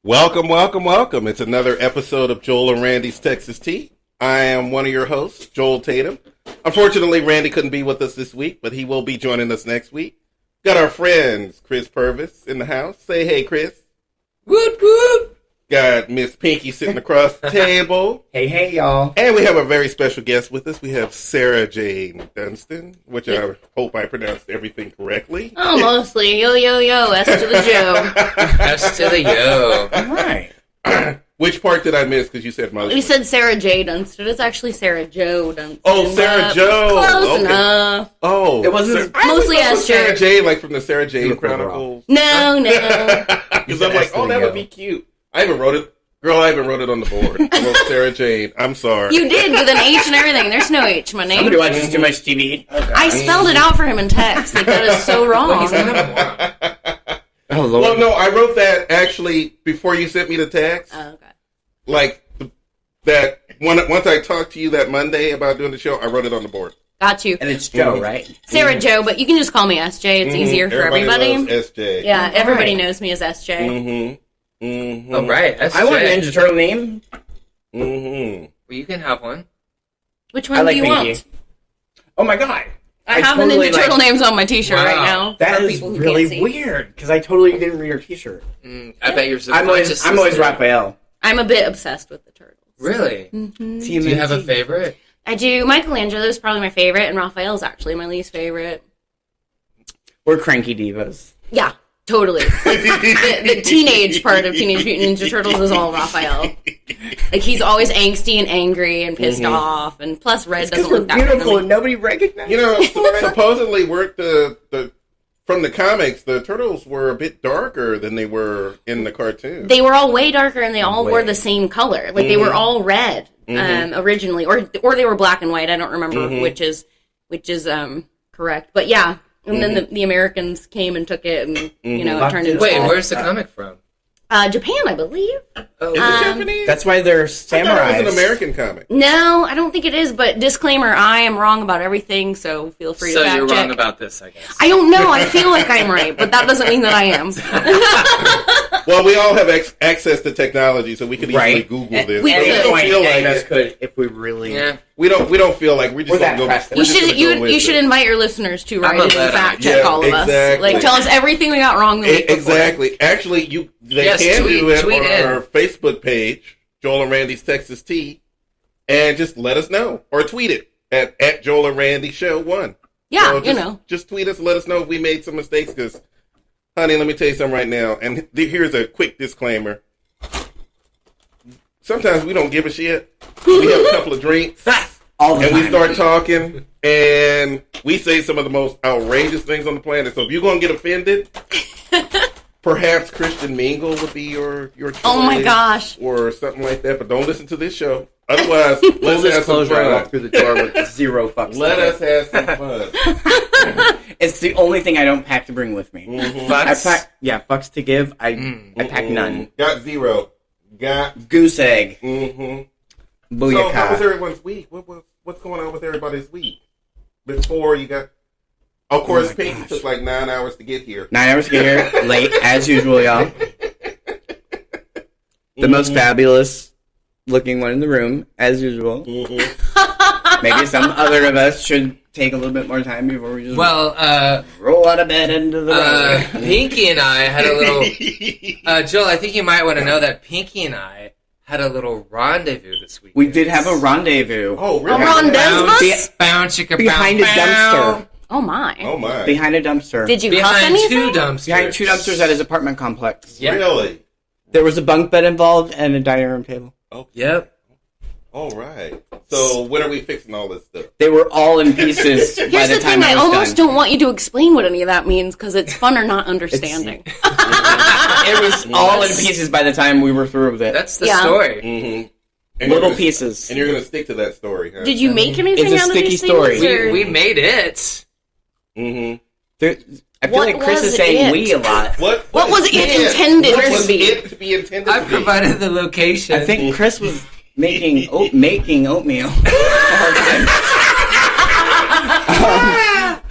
Welcome, welcome, welcome. It's another episode of Joel and Randy's Texas Tea. I am one of your hosts, Joel Tatum. Unfortunately, Randy couldn't be with us this week, but he will be joining us next week. Got our friends, Chris Purvis, in the house. Say hey, Chris. Woot woot. Got Miss Pinky sitting across the table. Hey, y'all. And we have a very special guest with us. We have Sarah Jane Dunstan, which I hope I pronounced everything correctly. Oh, mostly. Yo, yo, yo. S to the Joe. S to the yo. All right. Which part did I miss? Because you said mostly. We said Sarah J. Dunstan. It's actually Sarah Jo Dunstan. Oh, Sarah Jo. Close enough. Oh. It wasn't... Mostly S. Sarah S. Jane, like from the Sarah Jane Chronicles. No. Because I'm like, oh, that would be cute. I even wrote it. Girl, I even wrote it on the board. I wrote Sarah Jane. I'm sorry. You did, with an H and everything. There's no H in my name. Somebody watches too much TV. Okay. I spelled it out for him in text. Like, that is so wrong. Oh, Lord. Well, no, I wrote that actually before you sent me the text. Oh, okay. Like, that once I talked to you that Monday about doing the show, I wrote it on the board. Got you. And it's Joe, right? Sarah Jo, but you can just call me SJ. It's easier for everybody. Loves SJ. Yeah, everybody knows me as SJ. Mm-hmm. Mm-hmm. Oh, right. SJ. I want an Ninja Turtle name. Mm-hmm. Well, you can have one. Which I one like do you Pinky. want? Oh, my God. I have totally the Ninja Turtle names on my t-shirt right now. That for is people who really can't see. weird, because I totally didn't read your t-shirt. I bet you're I'm always Raphael. I'm a bit obsessed with the turtles. Really? Mm-hmm. Do you have a favorite? I do. Michelangelo's probably my favorite, and Raphael's actually my least favorite. We're cranky divas. Yeah, totally. the teenage part of Teenage Mutant Ninja Turtles is all Raphael. Like, he's always angsty and angry and pissed off, and plus Red doesn't We're look that beautiful friendly. and nobody recognizes. You know, supposedly from the comics, the turtles were a bit darker than they were in the cartoon. They were all way darker, and they all wore the same color. Like, they were all red originally, or they were black and white. I don't remember which is correct. But yeah, and then the Americans came and took it, and you know, it turned into Wait, where's the comic from? Japan, I believe. Oh, Is it Japanese? That's why they're I thought it samurais. was an American comic. No, I don't think it is. But disclaimer: I am wrong about everything, so feel free to so fact you're check. wrong about this, I guess. I don't know. I feel like I'm right, but that doesn't mean that I am. Well, we all have access to technology, so we could easily Right. Google And this. we But could. don't Point, feel any of us like could if we really... Yeah. we don't feel like we just We're gonna that go. pressed. we're You just should gonna go with you should it. invite your listeners to I'm write a in and better fact idea. check all of us. Exactly. Like, tell us everything we got wrong the week before. Exactly. Actually, they Yes, can do it tweet on in. our Facebook page, Joel and Randy's Texas Tea, and just let us know or tweet it at Joel and Randy Show 1. Yeah, So just tweet us and let us know if we made some mistakes. Because, honey, let me tell you something right now. And here's a quick disclaimer. Sometimes we don't give a shit. We have a couple of drinks. All the And time. we start talking, and we say some of the most outrageous things on the planet. So if you're going to get offended, perhaps Christian Mingle would be your choice. Oh my gosh. Or something like that. But don't listen to this show. Otherwise, Full let's have some disclosure, I walked fun. through the door with zero fucks. Let us have some fun. It's the only thing I don't pack to bring with me. Mhm. I Fucks. pack, fucks to give. I pack none. Got zero. Got. Goose egg. Mm-hmm. So how was Booyaka. everyone's week? What's going on with everybody's week? Before you got... Of course, my Pinky gosh. took like 9 hours to get here. 9 hours to get here, late, as usual, y'all. The most fabulous looking one in the room, as usual. Mm-hmm. Maybe some other of us should take a little bit more time before we just Well, roll out of bed into the road. Pinky and I had a little... Joel, I think you might want to know that Pinky and I had a little rendezvous this week. We did have a rendezvous. Oh, really? A rendezvous? Be- Bounce, chicka, behind a bow, bow. dumpster. Oh my. Oh, my. Behind a dumpster. Did you huff Behind anything? 2 dumpsters. Behind 2 dumpsters at his apartment complex. Yep. Really? There was a bunk bed involved and a dining room table. Yep. All right. So when are we fixing all this stuff? They were all in pieces by Here's the the time thing, I I was almost done. don't want you to explain what any of that means, because it's fun or not understanding. It was all in pieces by the time we were through with it. That's the Yeah. story. Mm-hmm. Little pieces. And you're going to stick to that story, huh? Did you make anything It's a out of sticky these story. things? or- We made it. Mm-hmm. I feel What like Chris was is saying it? we a lot. What was it intended What to was be? it to be intended I to be? provided the location. I think Chris was making oatmeal.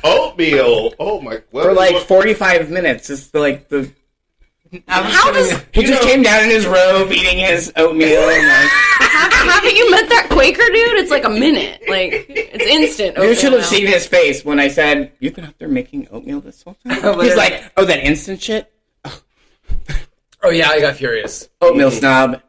Oatmeal. Oh, my. Well, For like 45 minutes. It's like the How does... He just came down in his robe, eating his oatmeal. And like, haven't you met that Quaker dude? It's like a minute. Like, it's instant. you should have now. seen his face when I said, "You've been out there making oatmeal this whole time." He's like, "Oh, that instant shit." Oh yeah, I got furious. Oatmeal snob.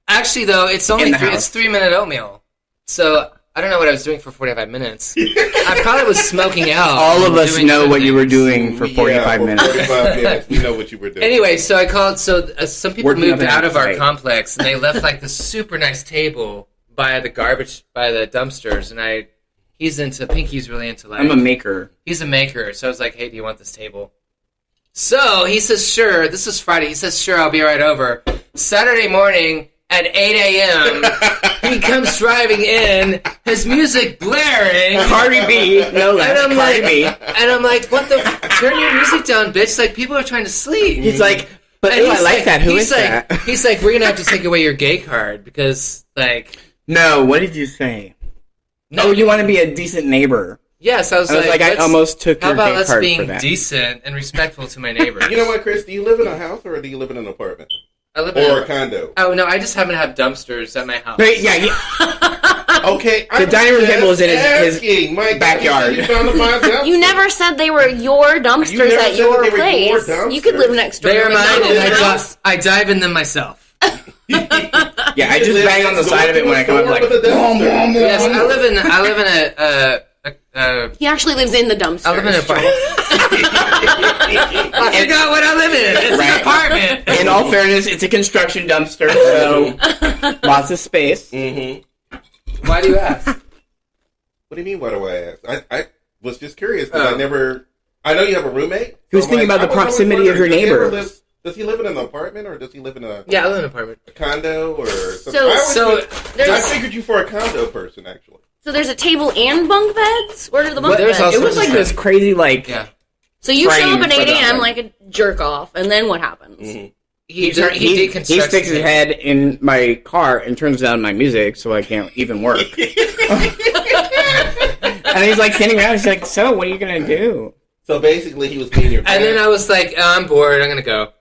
Actually, though, it's only 3-minute oatmeal. So I don't know what I was doing for 45 minutes. I probably was smoking out. All of us know what you were doing for 45 minutes. 45 minutes. We know what you were doing. Anyway, so I called. So some people Working moved up out of our appetite. complex, and they left like this super nice table by the dumpsters. And Pinky's really into like. I'm a maker. He's a maker, so I was like, "Hey, do you want this table?" So he says, "Sure." This is Friday. He says, "Sure, I'll be right over." Saturday morning at 8 a.m., he comes driving in, his music blaring. Cardi B, no less. And I'm Cardi B. And I'm like, "What the? Turn your music down, bitch!" Like people are trying to sleep. He's like, but And ooh, I like that. Who is that? He's like, "We're gonna have to take away your gay card because, like." No, what did you say? No, Oh, you want to be a decent neighbor. Yes, I was I let's- almost took How your about gay us card for being that. decent and respectful to my neighbors? You know what, Chris? Do you live in a house or do you live in an apartment? I live Or in a condo? Oh no, I just happen to have dumpsters at my house. Wait, yeah, Okay. The dining room table is in his asking. My God, backyard. You found my dumpster. You never said they were your dumpsters never at said your that they were your place. dumpsters. You could live next door. They are to mine, and McDonald's. I dive in them myself. yeah, I just bang on the side of it when I come up like, Yes, I live in a He actually lives in the dumpster. I live in an apartment. I forgot what I live in. It's Right. an apartment. in all fairness, it's a construction dumpster, so lots of space. Mm-hmm. Why do you ask? What do you mean, why do I ask? I was just curious because I know you have a roommate. He was thinking about the proximity of your neighbor. Does he live in an apartment or does he live in a Yeah, I live in an apartment. condo or something? So I figured you for a condo person, actually. So there's a table and bunk beds? Where are the bunk There's beds? also- It was like this crazy, like, Yeah. So you show up frame at for 8 the- a.m. like a jerk off, and then what happens? Mm-hmm. He he deconstructs sticks his it. head in my car and turns down my music so I can't even work. And he's like sitting around, he's like, so what are you going to do? So basically, he was being your And then I was like, I'm bored. I'm gonna go.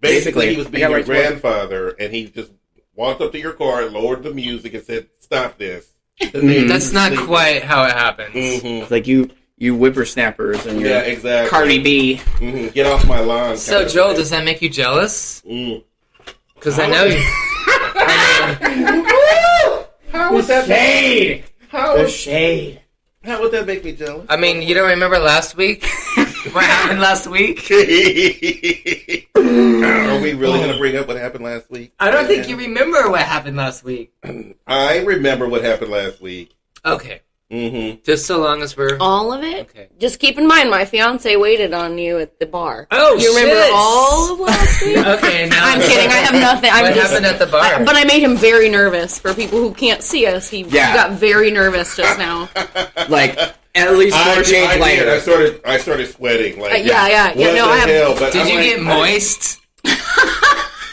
basically he was I being got your right to work. grandfather, and he just walked up to your car, lowered the music, and said, "Stop this." That's not quite how it happens. Mm-hmm. It's like you whippersnappers and your Yeah, exactly. Cardi B. Mm-hmm. Get off my lawn. So kind of Joel, thing. does that make you jealous? Mm. Because I know you. How would that Shade! how The would, shade. how would that make me jealous? I mean, you don't remember last week? What happened last week? Are we really going to bring up what happened last week? I don't think you remember what happened last week. I remember what happened last week. Okay. Mm-hmm. Just so long as we're... All of it? Okay. Just keep in mind, my fiance waited on you at the bar. Oh, You remember shit. all of last week? Okay, now... I'm kidding, I have nothing. I'm What just, happened at the bar? But I made him very nervous. For people who can't see us, he got very nervous just now. Like, at least 4 shades I later. started sweating. Like, Yeah. what No, the I have. hell? But Did I'm you like, get moist?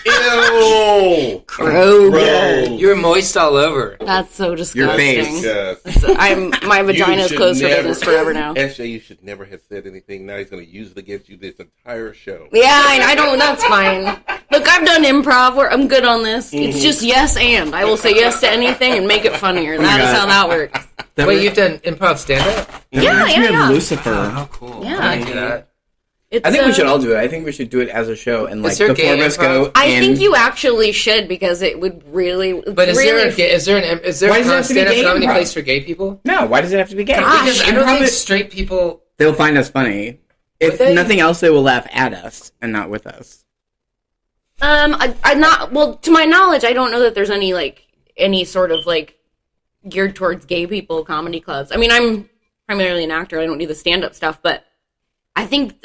Ew! Gross. You were moist all over. That's so Your disgusting. face. Yes. My vagina is should closed for never- business forever now. SJ, you should never have said anything. Now he's going to use it against you this entire show. Yeah, I don't. That's fine. Look, I've done improv. I'm good on this. It's just yes and. I will say yes to anything and make it funnier. That is how that works. Wait, you've done improv stand-up? Yeah. Lucifer. How cool. Yeah. I didn't do that. It's, I think we should all do it. I think we should do it as a show, and like there the gay four of us go. improv? I think you actually should because it would really. But is there really, a Why does it have to be stand-up gay comedy improv? place for gay people? No, why does it have to be gay? Gosh. Because I don't Improv think is- straight people... they'll find us funny. If they? nothing else, they will laugh at us and not with us. I'm not. Well, to my knowledge, I don't know that there's any sort of geared towards gay people comedy clubs. I mean, I'm primarily an actor. I don't do the stand-up stuff, but I think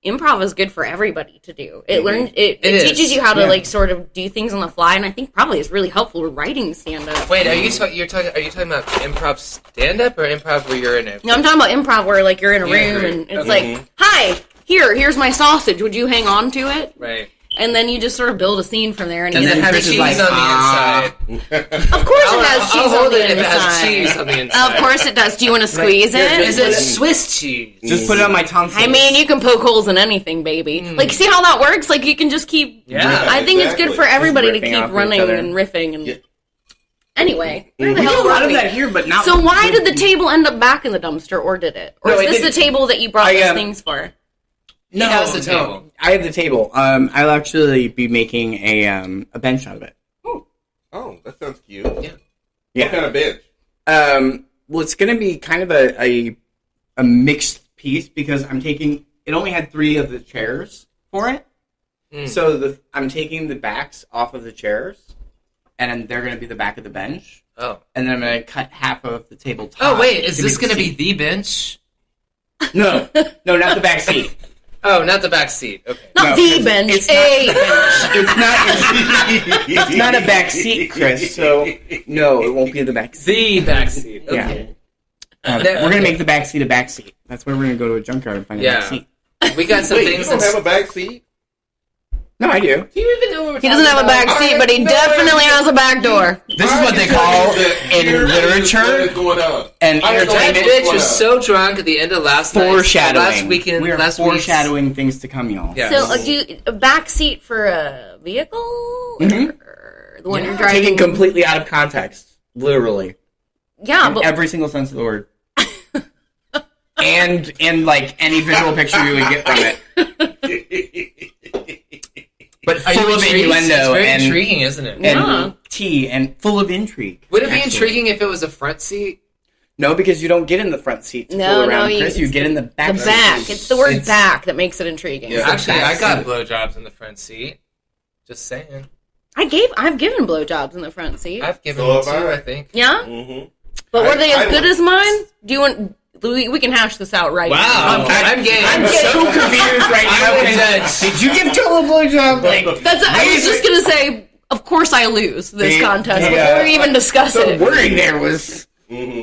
improv is good for everybody to do. It teaches you how to sort of do things on the fly, and I think probably is really helpful with writing stand-up. Wait, are you talking about improv stand-up or improv where you're in it? No, I'm talking about improv where you're in a Yeah, room right. and it's Okay. like, hi, here's my sausage. Would you hang on to it? Right. And then you just sort of build a scene from there. And Does it have Chris is cheese like, on the inside? Of course it has cheese I'll on hold the it if it has inside. cheese on the inside. Of course it does. Do you want to squeeze it? Is it Swiss cheese? Just put it on my tonsils. I mean, you can poke holes in anything, baby. Like, see how that works? Like, you can just keep... Yeah. I think it's good for everybody to riffing keep off each running other. and riffing. And Yeah. Anyway, where We the do hell a lot were of we? that here, but not. So why did the table end up back in the dumpster, or did it? Or No, is it this the didn't. table that you brought I, these things for? No, has the table. I have the table. I'll actually be making a bench out of it. Oh, that sounds cute. Yeah. Yeah. What kind of bench? Well, it's going to be kind of a mixed piece because I'm taking. It only had 3 of the chairs for it, so I'm taking the backs off of the chairs, and they're going to be the back of the bench. Oh. And then I'm going to cut half of the tabletop. Oh, wait. Is to this be going to the be the bench? seat. No, not the back seat. Oh, not the back seat. Okay. Not No, the 'cause bench, it's a not- bench. It's not a back seat, Chris. So no, it won't be the back seat. The back seat. Okay. We're gonna make the back seat a back seat. That's where we're gonna go to a junkyard and find a back Yeah. seat. We got some Wait, you things. don't have a back seat? No, I do. Do you even know what we're He doesn't have a back I seat, but he have no definitely idea. has a back door. This is what they call in What literature is going on? and I don't know That entertainment what's bitch going was on. so drunk at the end of last night. foreshadowing. Last weekend. We are last week's- foreshadowing things to come, y'all. Yeah. So, a back seat for a vehicle? Mhm. Or the one Yeah. you're driving? Taken completely out of context, literally, Yeah, in but every single sense of the word, and like any visual picture you would get from it, but Are you full of intrigued? It's innuendo very and intriguing, isn't it? and Yeah. tea and full of intrigue. Would it be actually. intriguing if it was a front seat? No, because you don't get in the front seat to No, fool no, around, you- Chris. You get in the back. the back. seat. It's the word It's- back that makes it intriguing. Yeah. Actually, I back got seat. blowjobs in the front seat. Just saying. I've given blowjobs in the front seat. I've given So one have too, I. I think. Yeah? Mm-hmm. But were they as I good would- as mine? Do you want... We can hash this out right Wow. now. I'm game. I'm so confused right now. I would because- Did you give Joel a blowjob? Like, I was just going to say, of course I lose this contest before we even discuss the it. wording there was. Mm-hmm.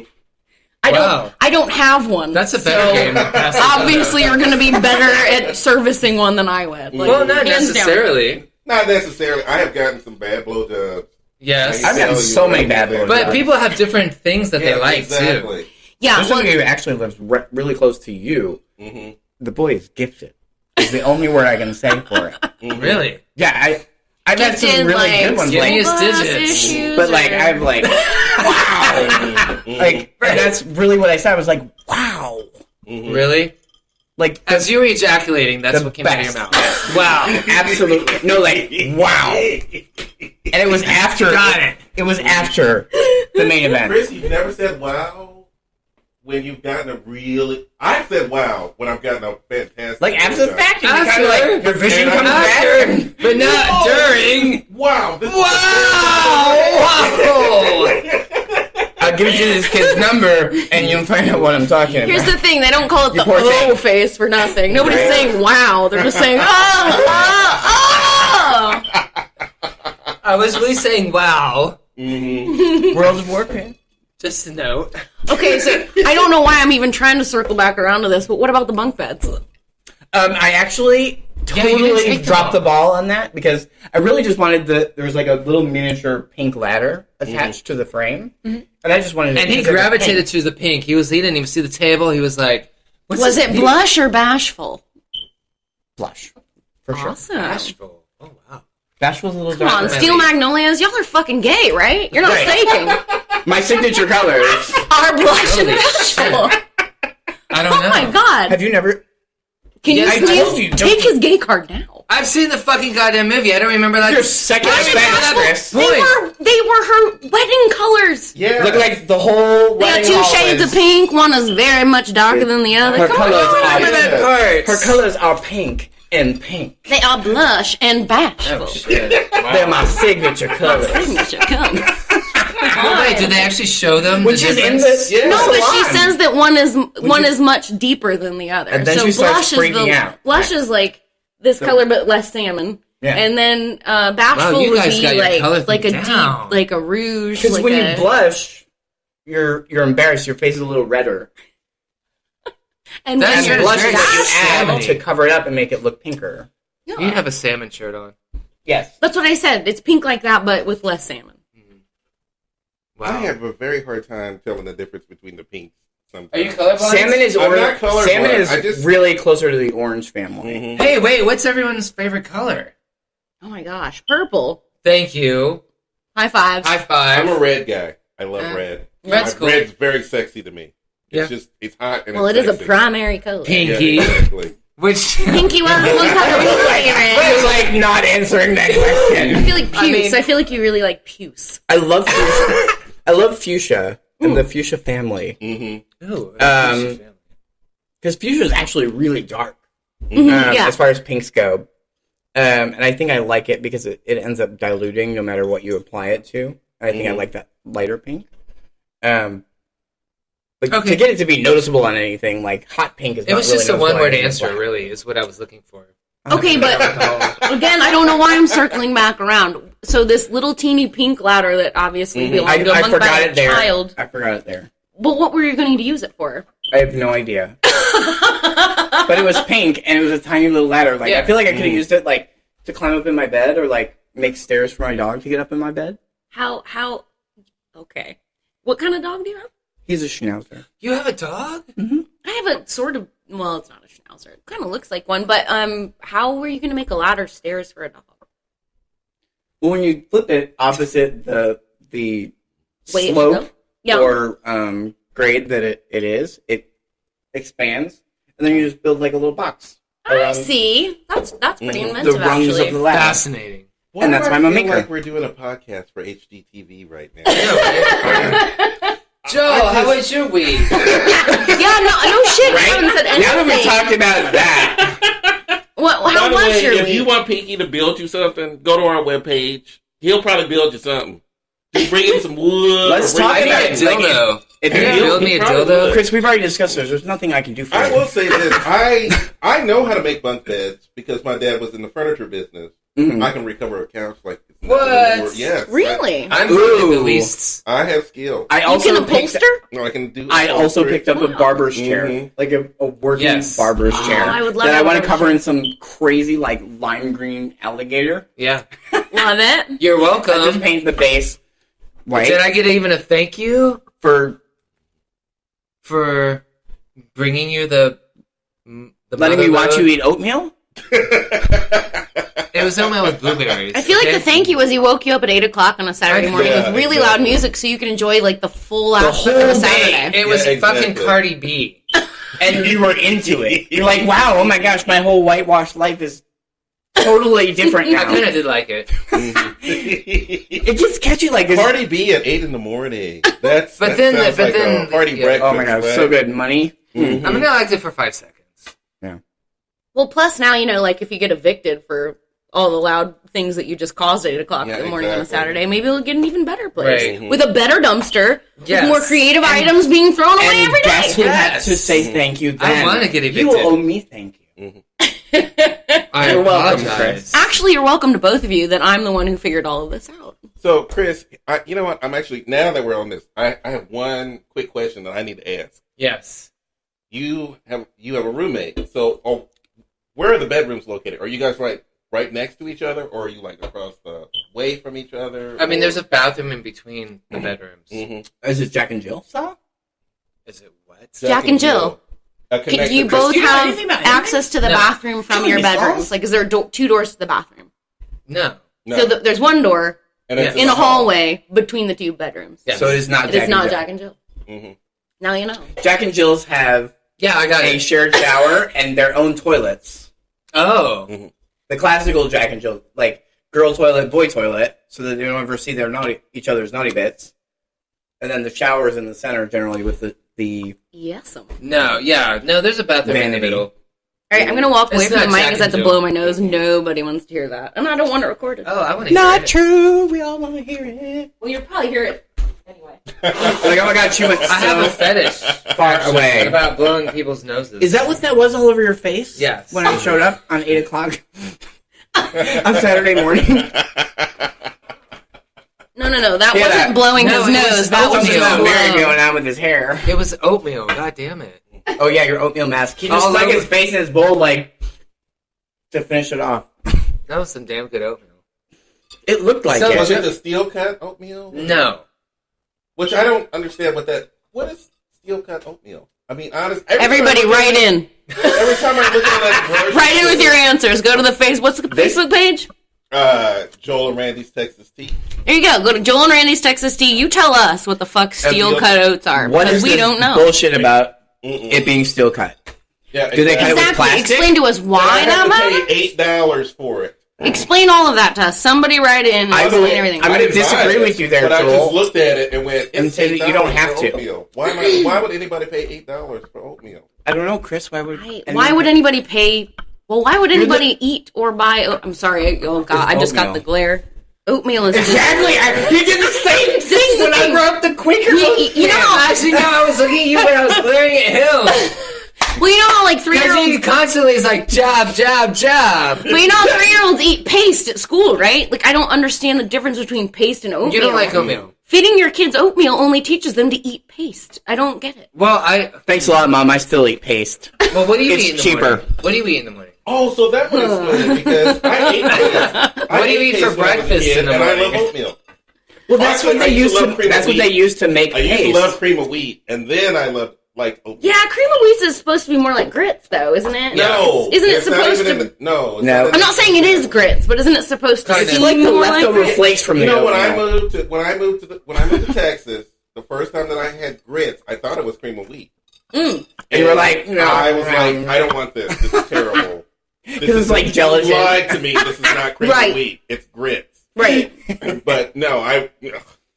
Wow. I don't have one. That's a better game. than Pass the Obviously, you're going to be better at servicing one than I would. Like, Well, not hands down. necessarily. Not necessarily. I have gotten some bad blowjobs. Yes. I've gotten so many bad blowjobs. But people have different things that they like, too. exactly. Yeah, There's well, somebody who actually lives really close to you. Mm-hmm. The boy is gifted. Is the only word I can say for it. Really? Yeah, I've had some gifted, really like, good ones. Give me Like, his bus digits. issues but like or- I've like wow, like and that's really what I said. I was like wow, Really? like As you were ejaculating, that's The what came out of your best. mouth. Wow. absolutely no, like wow. And it was after. Got it. It was after the main event. Chris, you've never said wow when you've gotten a really... I've said wow when I've gotten a fantastic... Like after the blowjob. fact, and you After. kind of like your vision comes back. After, but not Whoa. during. Wow! This Wow! I'll give you this kid's number, and you'll find out what I'm talking about. Here's the thing: they don't call it the poor thing. O face for nothing. Nobody's Right. saying "wow"; they're just saying "oh." I was really saying wow. World of Warcraft. Just a note. Okay, so I don't know why I'm even trying to circle back around to this, but what about the bunk beds? I actually Yeah, you didn't totally take the dropped ball. the ball on that because I really just wanted there was like a little miniature pink ladder attached to the frame, and I just wanted. And he because it was gravitated pink. to the pink. He didn't even see the table. He was like, what's Was this it pink? blush or bashful? blush for sure. Awesome. Bashful. Oh, wow. Bashful's a little Come on, darker. Steel Magnolias, y'all are fucking gay, right? You're not Right. faking. My signature colors. Our blush and Holy bashful. I don't Oh know. my god. Have you never? Can Yes, you I told you, take don't- his gay card now? I've seen the fucking goddamn movie. I don't remember that. Your second I remember Spanish, that Chris. boy. They were her wedding colors. Yeah. Look like the whole. They had two shades of pink. One is very much darker than the other. Her Come colors on. are Remember that part. Her colors are pink and pink. They are blush and bashful. Oh, shit. They're my signature colors. Signature come. Oh, wait, did they actually show them Which the is in difference? this. Yeah. No, but she salon. says that one is much deeper than the other. And then so she starts blush is freaking out. blush is like this color but less salmon. Yeah. And then bashful Wow, you would guys be got your color like a thing down. deep, like a rouge. Because like when a, you blush, you're embarrassed. Your face is a little redder. and That's when And you're blush is very what you salmon-y. add to cover it up and make it look pinker. You have a salmon shirt on. Yes. That's what I said. It's pink like that, but with less salmon. Wow. I have a very hard time telling the difference between the pinks. Sometimes. Are you colorblind? Salmon is I'm orange. not colorblind. Salmon is I just- really closer to the orange family. Mhm. Hey, wait, what's everyone's favorite color? Oh my gosh, purple. Thank you. High fives. High five. I'm a red guy. I love red. Red's cool. Red's very sexy to me. Yeah. It's just, it's hot and Well, it it's is a sexy. primary color. Pinky. Yeah, exactly. Which Pinky, what color is your I was favorite? like not answering that I question. feel like puce. I, mean- feel like you really like puce. I love fuchsia. I love fuchsia and the fuchsia family. Mm-hmm. Ooh, Because fuchsia is actually really dark Yeah. as far as pinks go. And I think I like it because it ends up diluting no matter what you apply it to. And I think I like that lighter pink. But Okay. to get it to be noticeable on anything, like hot pink is it not was really just a noticeable on one-word anything answer, black. really, is what I was looking for. Okay, but again, I don't know why I'm circling back around. So this little teeny pink ladder that obviously belonged to a I monk forgot by a it there. child. I forgot it there. But what were you going to use it for? I have no idea. But it was pink, and it was a tiny little ladder. Like I feel like I could have used it like to climb up in my bed, or like make stairs for my dog to get up in my bed. How? Okay. What kind of dog do you have? He's a schnauzer. You have a dog? I have a sort of. Well, it's not a schnauzer. It kind of looks like one. But how were you going to make a ladder stairs for a dog? Well, when you flip it opposite the Way it slope should go? Yeah. or grade that it is, it expands, and then you just build like a little box. I around see. That's pretty the inventive, rungs actually. of the ladder. Fascinating. Why And do that's I why I'm a feel maker. like we're doing a podcast for HGTV right now. Joe, how was your week? Yeah, no shit. I haven't said anything. Now that we talked about that, Well, By how the was way, your if week? you want Pinky to build you something, go to our webpage. He'll probably build you something. Just bring in some wood. Let's or bring talk in- I about need a it. Like, dildo. if Can you you build me a probably dildo? would. Chris, we've already discussed this. There's nothing I can do for I you. will say this. I know how to make bunk beds because my dad was in the furniture business. Mhm. I can recover a couch like it's What? nothing more. Yes. Really? I'm Ooh. the least. I have skill. I You also can picked, upholster? No, I can do. I also picked up a Wow. barber's chair, Mhm. like a working Yes. barber's chair. I would love that a I want to barber's cover chair. in some crazy like lime green alligator. Yeah. Love it. You're I just welcome. paint the base white Did I get even a thank you for bringing you the letting me watch you motherload? eat oatmeal. It was oatmeal with blueberries. I feel like okay? the thank you was he woke you up at 8 o'clock on a Saturday morning Yeah, with really exactly. loud music so you can enjoy like the full aspect whole of a day. Saturday. It was Yeah, fucking exactly. Cardi B. And you were into it. You're like, wow, oh my gosh, my whole whitewashed life is totally different I kind now. of did like it. It just catchy like this. Party B at 8 in the morning. That's But that then- sounds but like then- a party yeah. breakfast. Oh my gosh, right? so good. Money. Mhm. I mean, I liked it for 5 seconds. Well, plus now, like if you get evicted for all the loud things that you just caused at 8 o'clock Yeah, in the morning on a exactly. Saturday, maybe it'll get an even better place. Right. With a better dumpster, Yes. with more creative items being thrown away And every guess day. who had Yes. to say thank you I then? wanna get You evicted. will owe me thank you. I You're welcome, apologize. Actually, you're welcome to both of you that I'm the one who figured all of this out. So, Chris, you know what? I'm actually, now that we're on this, I have one quick question that I need to ask. Yes. You have a roommate. So, where are the bedrooms located? Are you guys right next to each other, or are you like across the way from each other? I mean, there's a bathroom in between the bedrooms. Mm-hmm. Is it Jack and Jill style? Is it what? Jack and Jill. A Do you connector. both do you know have anything about anything? access to the No. bathroom from Killing your me, bedrooms? Sauce. Like, is there 2 doors to the bathroom? No. No. So there's one door And it's in a hallway between the 2 bedrooms. Yes. So it is not It Jack is not and Jill. Jack and Jill. Mhm. Now you know. Jack and Jill's have Yeah, I got a it. shared shower and their own toilets. Oh. The classical Jack and Jill, like girl toilet, boy toilet, so that they don't ever see each other's naughty bits. And then the shower is in the center, generally with the Yes. All No, yeah. No, there's a bathroom in the Vanity. middle. right, I'm gonna walk away It's from the not mic Jack because I have to and blow Jill. my nose. Nobody wants to hear that, and I don't want to record it. Oh, I want to hear it. true. We all want to hear it. Well, you'll probably hear it anyway. Like, oh my god, she went I have a so fetish far away. about blowing people's noses. Is that what that was all over your face? Yes. When I showed up on 8 o'clock on Saturday morning. No. That Yeah, wasn't that- blowing No, his it was nose. That was Something just about Mary blow. going on with his hair. It was oatmeal. God damn it. Oh yeah, your oatmeal mask. He just All stuck over- his face in his bowl, like to finish it off. That was some damn good oatmeal. It looked like So it. Was it the steel cut oatmeal? No. Which I don't understand what is steel cut oatmeal? I mean, honestly. Everybody write in. Every time I look at that Write in with your answers. Go to the what's the Facebook page? Joel and Randy's Texas Tea. There you go. Go to Joel and Randy's Texas Tea. You tell us what the fuck steel cut oats are. What because is we this don't know. bullshit about it being steel cut? Yeah, Do they cut it with Exactly. plastic? Explain to us why I not, have Mama. to pay $8 for it. Explain all of that to us. Somebody write in and explain everything. I'm I going to didn't buy disagree it, with you there, but Joel. I just looked at it and went, And it's say that you don't $8 have for to. oatmeal. Why would anybody pay $8 for oatmeal? I don't know, Chris. Why would Anybody pay? Well, why would anybody eat or buy? I'm sorry. Oh God, I just got oatmeal. the glare. Oatmeal is Exactly. You did the same thing when I brought up the Quaker. You know how Actually, no, I was looking at you, but I was glaring at him. well, you know how like Because he 3-year-olds. constantly is like, job, job, job. But you know how 3-year-olds eat paste at school, right? Like I don't understand the difference between paste and oatmeal. You don't like oatmeal. Feeding your kids oatmeal only teaches them to eat paste. I don't get it. Well, Thanks a lot, Mom. I still eat paste. what do you It's eat in the cheaper. morning? What do you eat in the morning? Oh, so that would explain it because I ate paste. What do you eat for breakfast in the and I morning? love oatmeal. Well, that's what I they used used to to. love cream That's of what wheat. they used to make I used paste. to love cream of wheat, and then I loved oatmeal. Yeah, cream of wheat is supposed to be more like grits, though, isn't it? No, Isn't it it's not supposed even to? in the- no, it's No. in I'm not saying it is grits, but isn't it supposed to Kind of. seem It's like the more like leftover grits? flakes from You the know, when oatmeal. I moved to Texas, the first time that I had grits, I thought it was cream of wheat. And you were like, no. I was like, I don't want this. This is terrible. Because it's like gelatin. You lied to me. This is not cream Right. of wheat. It's grits. Right. But no,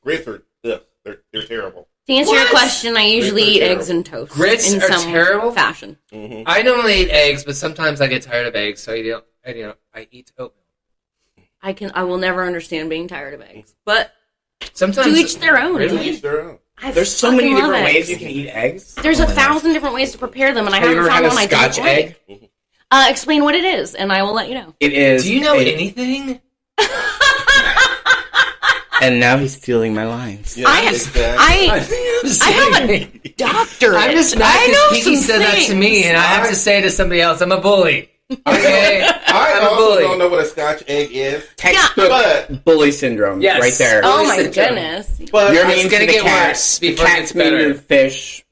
grits are they're terrible. To answer your question, I usually Grits are eat terrible. eggs and toast. Grits in are some terrible? fashion. Mm-hmm. I normally eat eggs, but sometimes I get tired of eggs, so I eat oatmeal. I will never understand being tired of eggs, but Sometimes to each their own. Really? Each their own. I There's so fucking many love different eggs. ways you can eat eggs. There's 1,000 different ways to prepare them, and I Have you haven't ever found had one a I Scotch don't egg? like. Explain what it is, and I will let you know. It is. Do you know anything? And now he's stealing my lines. Yeah, exactly. I have a doctorate. I'm just mad I because know Kiki some said that to things. me, and I have to say to somebody else, I'm a bully. Okay? I I'm a also bully. don't know what a Scotch egg is, Textbook but bully syndrome. Yes. Right there. Oh Bully my syndrome. goodness. but You're It's mean gonna to the get cat. worse The before it cat's gets mean to better. the fish.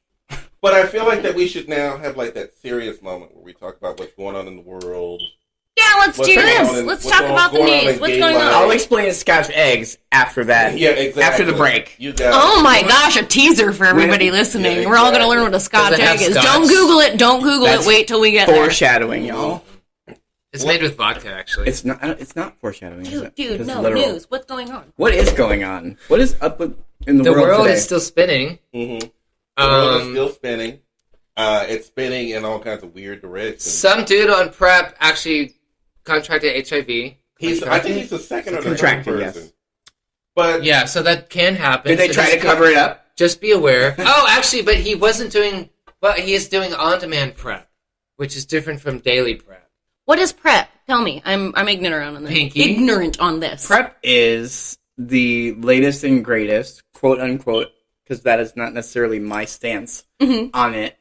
but I feel like that we should now have like that serious moment where we talk about what's going on in the world. Yeah, let's What's do going this. on in- Let's what's talk about the going on news. in What's gay going life? I'll on? explain Scotch eggs after that. Yeah, exactly. After the break. You got Oh my gosh, a teaser for everybody listening. Yeah, We're all going to exactly. learn what a Scotch Does it have egg is. Scotch? Don't Google it. Don't Google That's it. Wait till we get there. Foreshadowing, y'all. It's made with vodka, actually. It's not. It's not foreshadowing. Is it? Dude, It's no, literal. news. What's going on? What is going on? What is up in the, The world today? is still spinning. Mm-hmm. The world is Um, still spinning. It's spinning in all kinds of weird directions. some dude on prep actually contracted HIV. I think he's the second or the third Contracted, person. yes. But Yeah, so that can happen. Did they So try to just cover it up? Just be aware. Oh, actually, but he wasn't doing. Well, he is doing on-demand prep, which is different from daily prep. What is PrEP? Tell me. I'm ignorant on this. Pinky? Ignorant on this. Prep is the latest and greatest, quote unquote, because that is not necessarily my stance on it.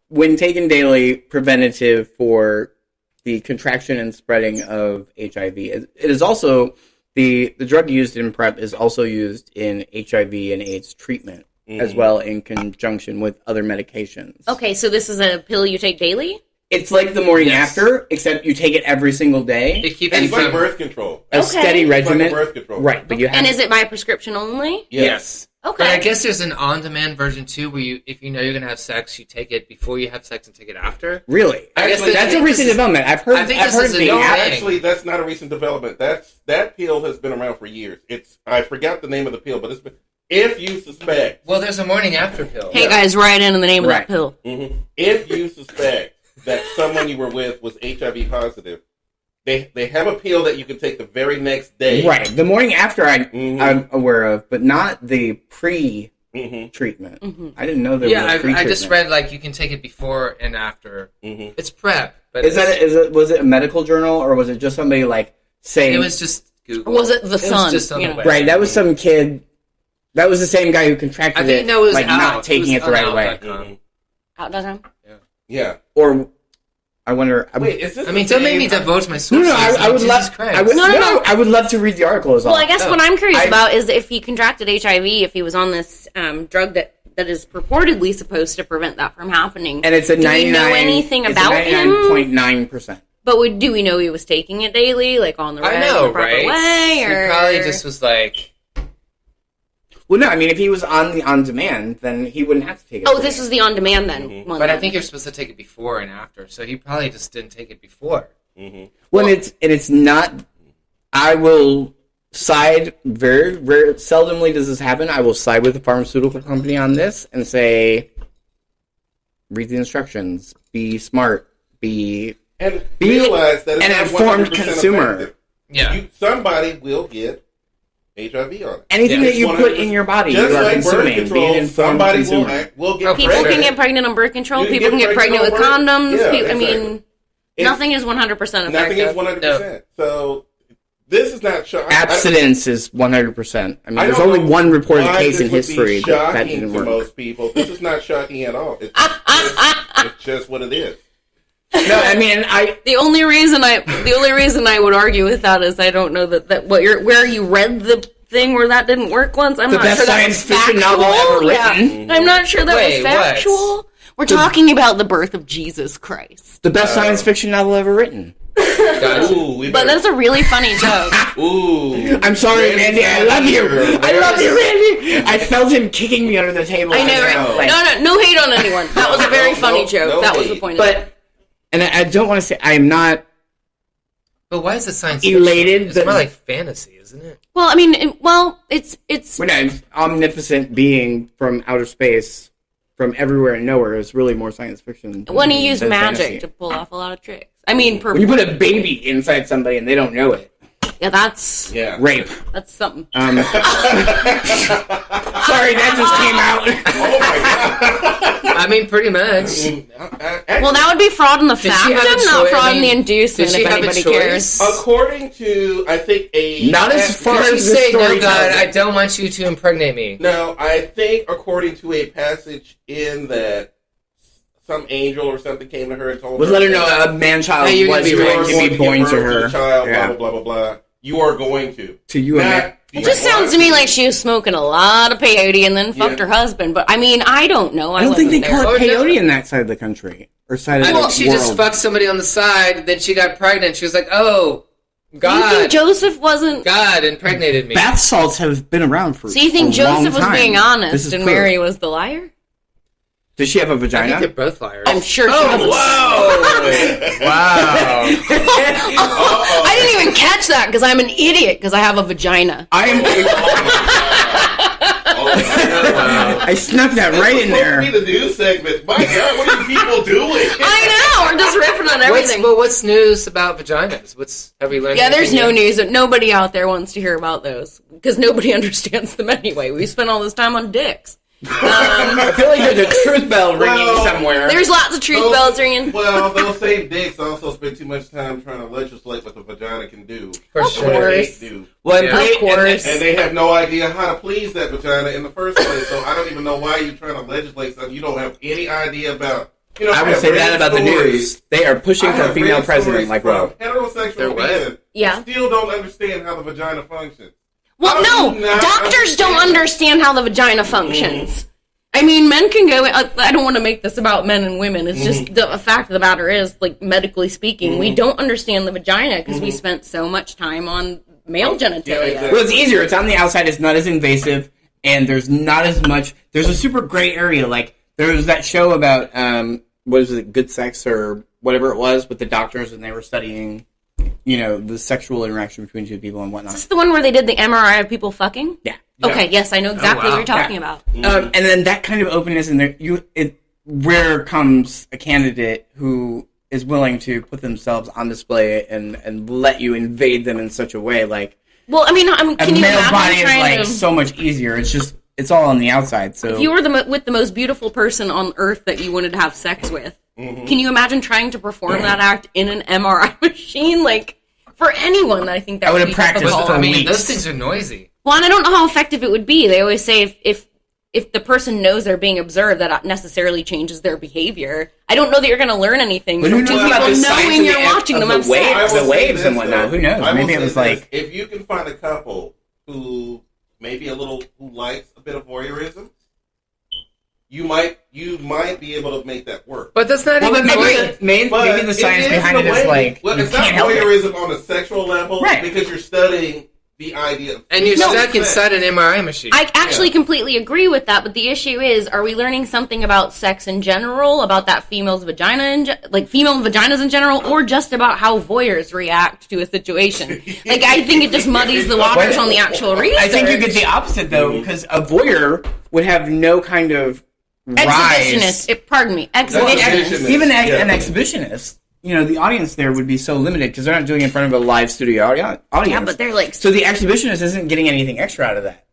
When taken daily, preventative for the contraction and spreading of HIV. It is also the drug used in PrEP is also used in HIV and AIDS treatment as well in conjunction with other medications. Okay, so this is a pill you take daily? It's like the morning Yes. after, except you take it every single day. It keeps you it's like from. birth control. A Okay. steady It's like regimen. a birth control. Right, but you have And is it by prescription only? Yes. Okay. But I guess there's an on-demand version too, where you, if you know you're gonna have sex, you take it before you have sex and take it after. Really? I guess That's a this recent is- development. I've heard. I think I've this heard is it a being new added. thing. Actually, that's not a recent development. That pill has been around for years. I forgot the name of the pill, but it's been. If you suspect, Well, there's a morning after pill. Hey guys, write in the name of Right. that pill. if you suspect that someone you were with was HIV positive, they have a pill that you can take the very next day. Right. The morning after Mhm. I'm aware of, but not the pre-treatment. Mm-hmm. I didn't know there Yeah, was a I pre-treatment. just read like you can take it before and after. Mm-hmm. It's prep, but Was it a medical journal or was it just somebody like saying? it was just Google. Or was it The Sun, just on you the know? web. right. That was some kid. That was the same guy who contracted I think it, no, it was like out. not taking it the was right on way. out.com. Mhm. Out.com? Yeah. Or I wonder. Wait, is this? I mean, don't make me divulge my sources. No, I would love. I would love to read the article as well. Well, I guess what I'm curious about is if he contracted HIV, if he was on this drug that is purportedly supposed to prevent that from happening. And it's a 99. Do we know anything about him? 99.9%. But do we know he was taking it daily, like on the I know, proper right? way, or He probably just was like. Well, no, I mean, if he was on the on-demand, then he wouldn't have to take it. Oh, this is the on-demand then. Mm-hmm. One But then. I think you're supposed to take it before and after, so he probably just didn't take it before. Mm-hmm. When it's not. I will side very, very seldomly does this happen. I will side with the pharmaceutical company on this and say, read the instructions, be smart, be realize that it's an not informed 100% consumer. effective. Yeah. Somebody will get HIV on it. Anything that you put in your body, just you are like birth consuming. Be control, an informed somebody consumer. will get People pregnant. can get pregnant on birth control. You can People can get pregnant with on birth- condoms. Yeah, I mean, exactly. nothing is 100% effective. Nothing is 100%. So this is not shocking. Abstinence is 100%. I mean, I there's don't only know one reported why case this in would be history that shocking didn't to work. most people. This is not shocking at all. It's just what it is. No, I mean, The only reason I would argue with that is I don't know that where you read the thing where that didn't work once. I'm The not best sure that science was fiction factual. novel ever Yeah. written. I'm not sure that Wait, was what? factual. We're talking about the birth of Jesus Christ. the best science fiction novel ever written. Ooh, we But better- that's a really funny joke. Ooh. I'm sorry, Randy. I love you. I love you, Randy. Randy. I felt him kicking me under the table. I know, right? Like, No hate on anyone. That was a very funny joke. no That was the hate. point of it. but, and I don't want to say I'm not. But why is it science Elated fiction? It's that- more like fantasy, isn't it? Well, I mean, it's When an omnipotent being from outer space, from everywhere and nowhere, is really more science fiction. when he used than magic fantasy. to pull off a lot of tricks. I mean, When you put a baby inside somebody and they don't know it, yeah, that's rape. something. Sorry, that just came out. Oh my god. I mean, pretty much. Well, that would be fraud in the she fact, have a not choice? fraud I in the mean, inducement, did she if have a anybody choice? cares. According to, I think Not as far Did she as the say, story no, God, tells I it. don't want you to impregnate me? No, I think according to a passage in that some angel or something came to her and told Would her, let her know a man-child Hey, you're was gonna be going raped. to be born to her. Child, Yeah. blah, blah, blah, blah, blah. You are going to. To you and Not, me. It just sounds to me like she was smoking a lot of peyote and then fucked Yeah. her husband. But I mean, I don't know. I don't think they wasn't call there. it Oh, no. peyote in that side of the country. Or side of I the think she world. just fucked somebody on the side, then she got pregnant. She was like, oh, Do you God. think Joseph wasn't? God impregnated me. Bath salts have been around for So you think a long Joseph was time. being This honest is and proof. Mary was the liar? Does she have a I think vagina? they're both liars. I'm sure she Oh, was. wow. Wow. I didn't even catch that because I'm an idiot because I have a vagina. I am. I snuck that right in there. Supposed to be the news segment. My God, what are you people doing? I know. We're just riffing on everything. What's news about vaginas? Have we learned? Yeah, there's anything no yet? news. Nobody out there wants to hear about those because nobody understands them anyway. We spend all this time on dicks. I feel like there's a truth bell ringing Well, somewhere. There's lots of truth bells ringing. Well, those same dicks also spend too much time trying to legislate what the vagina can do. For Of sure. What it course. ain't do. Well, Yeah. Of course. And they have no idea how to please that vagina in the first place. So I don't even know why you're trying to legislate something you don't have any idea about. You know, I would have say read that about the stories- news. They are pushing I for a have female read president stories like from well. They're heterosexual what? men Yeah. who still don't understand how the vagina functions. Well, How no, do you not doctors don't understand how the vagina functions. I mean, men can go. I don't want to make this about men and women. It's just the fact of the matter is, like medically speaking, we don't understand the vagina because we spent so much time on male genitalia. Yeah, exactly. Well, it's easier. It's on the outside. It's not as invasive, and there's not as much. There's a super gray area. Like there was that show about what is it, Good Sex or whatever it was, with the doctors, and they were studying, you know, the sexual interaction between two people and whatnot. Is this the one where they did the MRI of people fucking? Yeah. Okay, yes, I know exactly wow. what you're talking Yeah. about. And then that kind of openness, and where comes a candidate who is willing to put themselves on display and let you invade them in such a way, like Well, I mean, a can you male imagine body is trying like to? so much easier. It's all on the outside. So If you were with the most beautiful person on earth that you wanted to have sex with, can you imagine trying to perform that act in an MRI machine? Like, for anyone, I think that I would would've be practiced difficult. for I mean, weeks. those things are noisy. Well, and I don't know how effective it would be. They always say if if the person knows they're being observed, that necessarily changes their behavior. I don't know that you're going to learn anything But from who two knows about people the science knowing of you're watching them. the waves and whatnot. Who knows? Maybe it was like, if you can find a couple who maybe who likes a bit of voyeurism, you might be able to make that work. But that's not even maybe the science behind it is like, it's not voyeurism on a sexual level, right? Because you're studying the idea. And you're stuck inside an MRI machine. I actually completely agree with that, but the issue is, are we learning something about sex in general, about that female's vagina, female vaginas in general, or just about how voyeurs react to a situation? I think it just muddies the waters on the actual research. I think you get the opposite, though, because a voyeur would have no kind of exhibitionist. Exhibitionist. Even an exhibitionist. The audience there would be so limited because they're not doing it in front of a live studio audience. Yeah, but they're so the exhibitionist isn't getting anything extra out of that.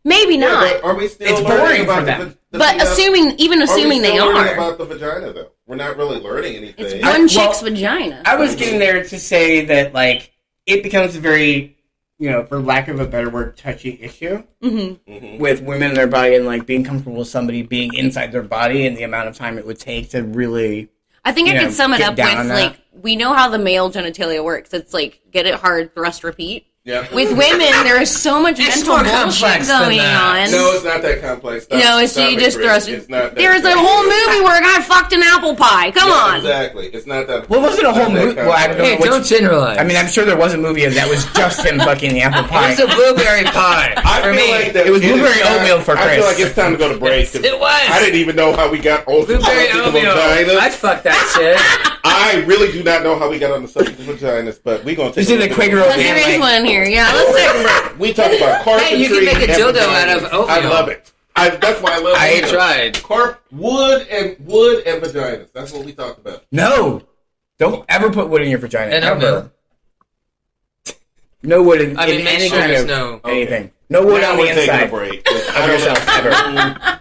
Maybe not. Yeah, are we still it's boring for them. But assuming they are about the vagina, though, we're not really learning anything. It's one chick's vagina. I was getting there to say that it becomes a very, for lack of a better word, touchy issue with women in their body and being comfortable with somebody being inside their body and the amount of time it would take to really. I think I could sum it up with, we know how the male genitalia works. It's get it hard, thrust, repeat. Yeah. With women, there is so much mental bullshit going on. No, it's not that complex. You just thrust it. There's a whole movie where a guy fucked an apple pie. Come on. Exactly. It's not that. Well, wasn't a whole movie? Well, don't generalize. I mean, I'm sure there was a movie that was just him fucking the apple pie. It was a blueberry pie. For me, it was blueberry oatmeal for Chris. I feel like it's time to go to break. It was. I didn't even know how we got on blueberry oatmeal. I'd fuck that shit. I really do not know how we got on the subject of vaginas, but we're going to take a the Quaker oatmeal. There is one here. Yeah, let's take a break. We talk about carpentry. Hey, you can make a dildo out of oatmeal. I love it. That's why I love it. I tried. Wood and vaginas. That's what we talked about. No. Don't ever put wood in your vagina. And ever. No wood in any kind of anything. No wood on the inside. We're taking a break. Of yourself, ever.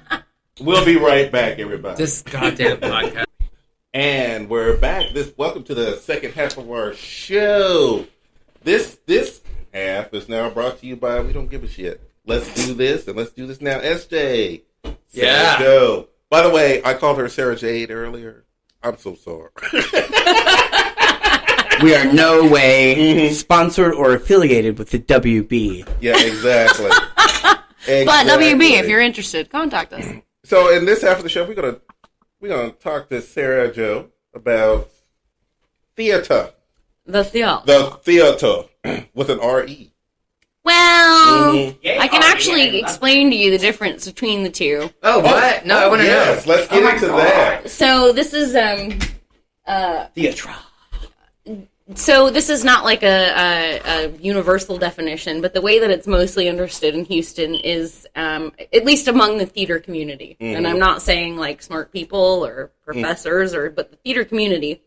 We'll be right back, everybody. This goddamn podcast. And we're back. Welcome to the second half of our show. This half is now brought to you by We Don't Give a Shit. Let's do this, and let's do this now. SJ. Yeah. Joe. By the way, I called her Sarah Jade earlier. I'm so sorry. We are no way sponsored or affiliated with the WB. Yeah, exactly. But WB, if you're interested, contact us. So in this half of the show, we're gonna talk to Sarah Joe about theater. The theater. The theater with an R-E. Well, I can actually explain to you the difference between the two. Oh, what? No, I want to know. Yes, let's get into that. So this is theater. So this is not like a universal definition, but the way that it's mostly understood in Houston is, at least among the theater community, and I'm not saying smart people or professors, but the theater community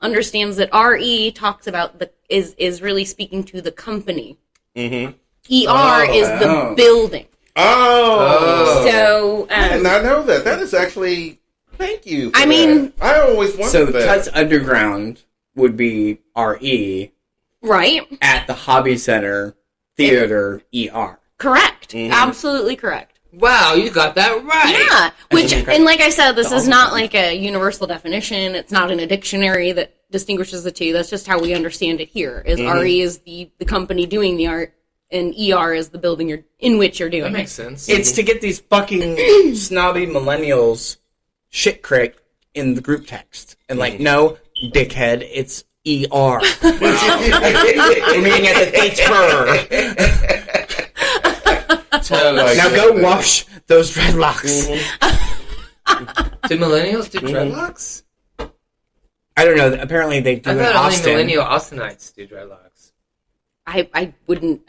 understands that RE talks about is really speaking to the company. ER is the building. Oh. So I did not know that. That is actually, thank you. I always wondered so that. Tuts Underground would be RE. Right. At the Hobby Center Theater ER. Correct. Absolutely correct. Wow, you got that right. Yeah. And like I said, this is not like a universal definition. It's not in a dictionary that distinguishes the two. That's just how we understand it here. Is RE is the company doing the art, and ER is the building in which you're doing it. That makes sense. It's to get these fucking snobby millennials shit crick in the group text. And no, dickhead, it's ER. We're meeting at the theater. Now go wash those dreadlocks. Do millennials do dreadlocks? I don't know. Apparently they do in Austin. I thought only millennial Austinites do dreadlocks. I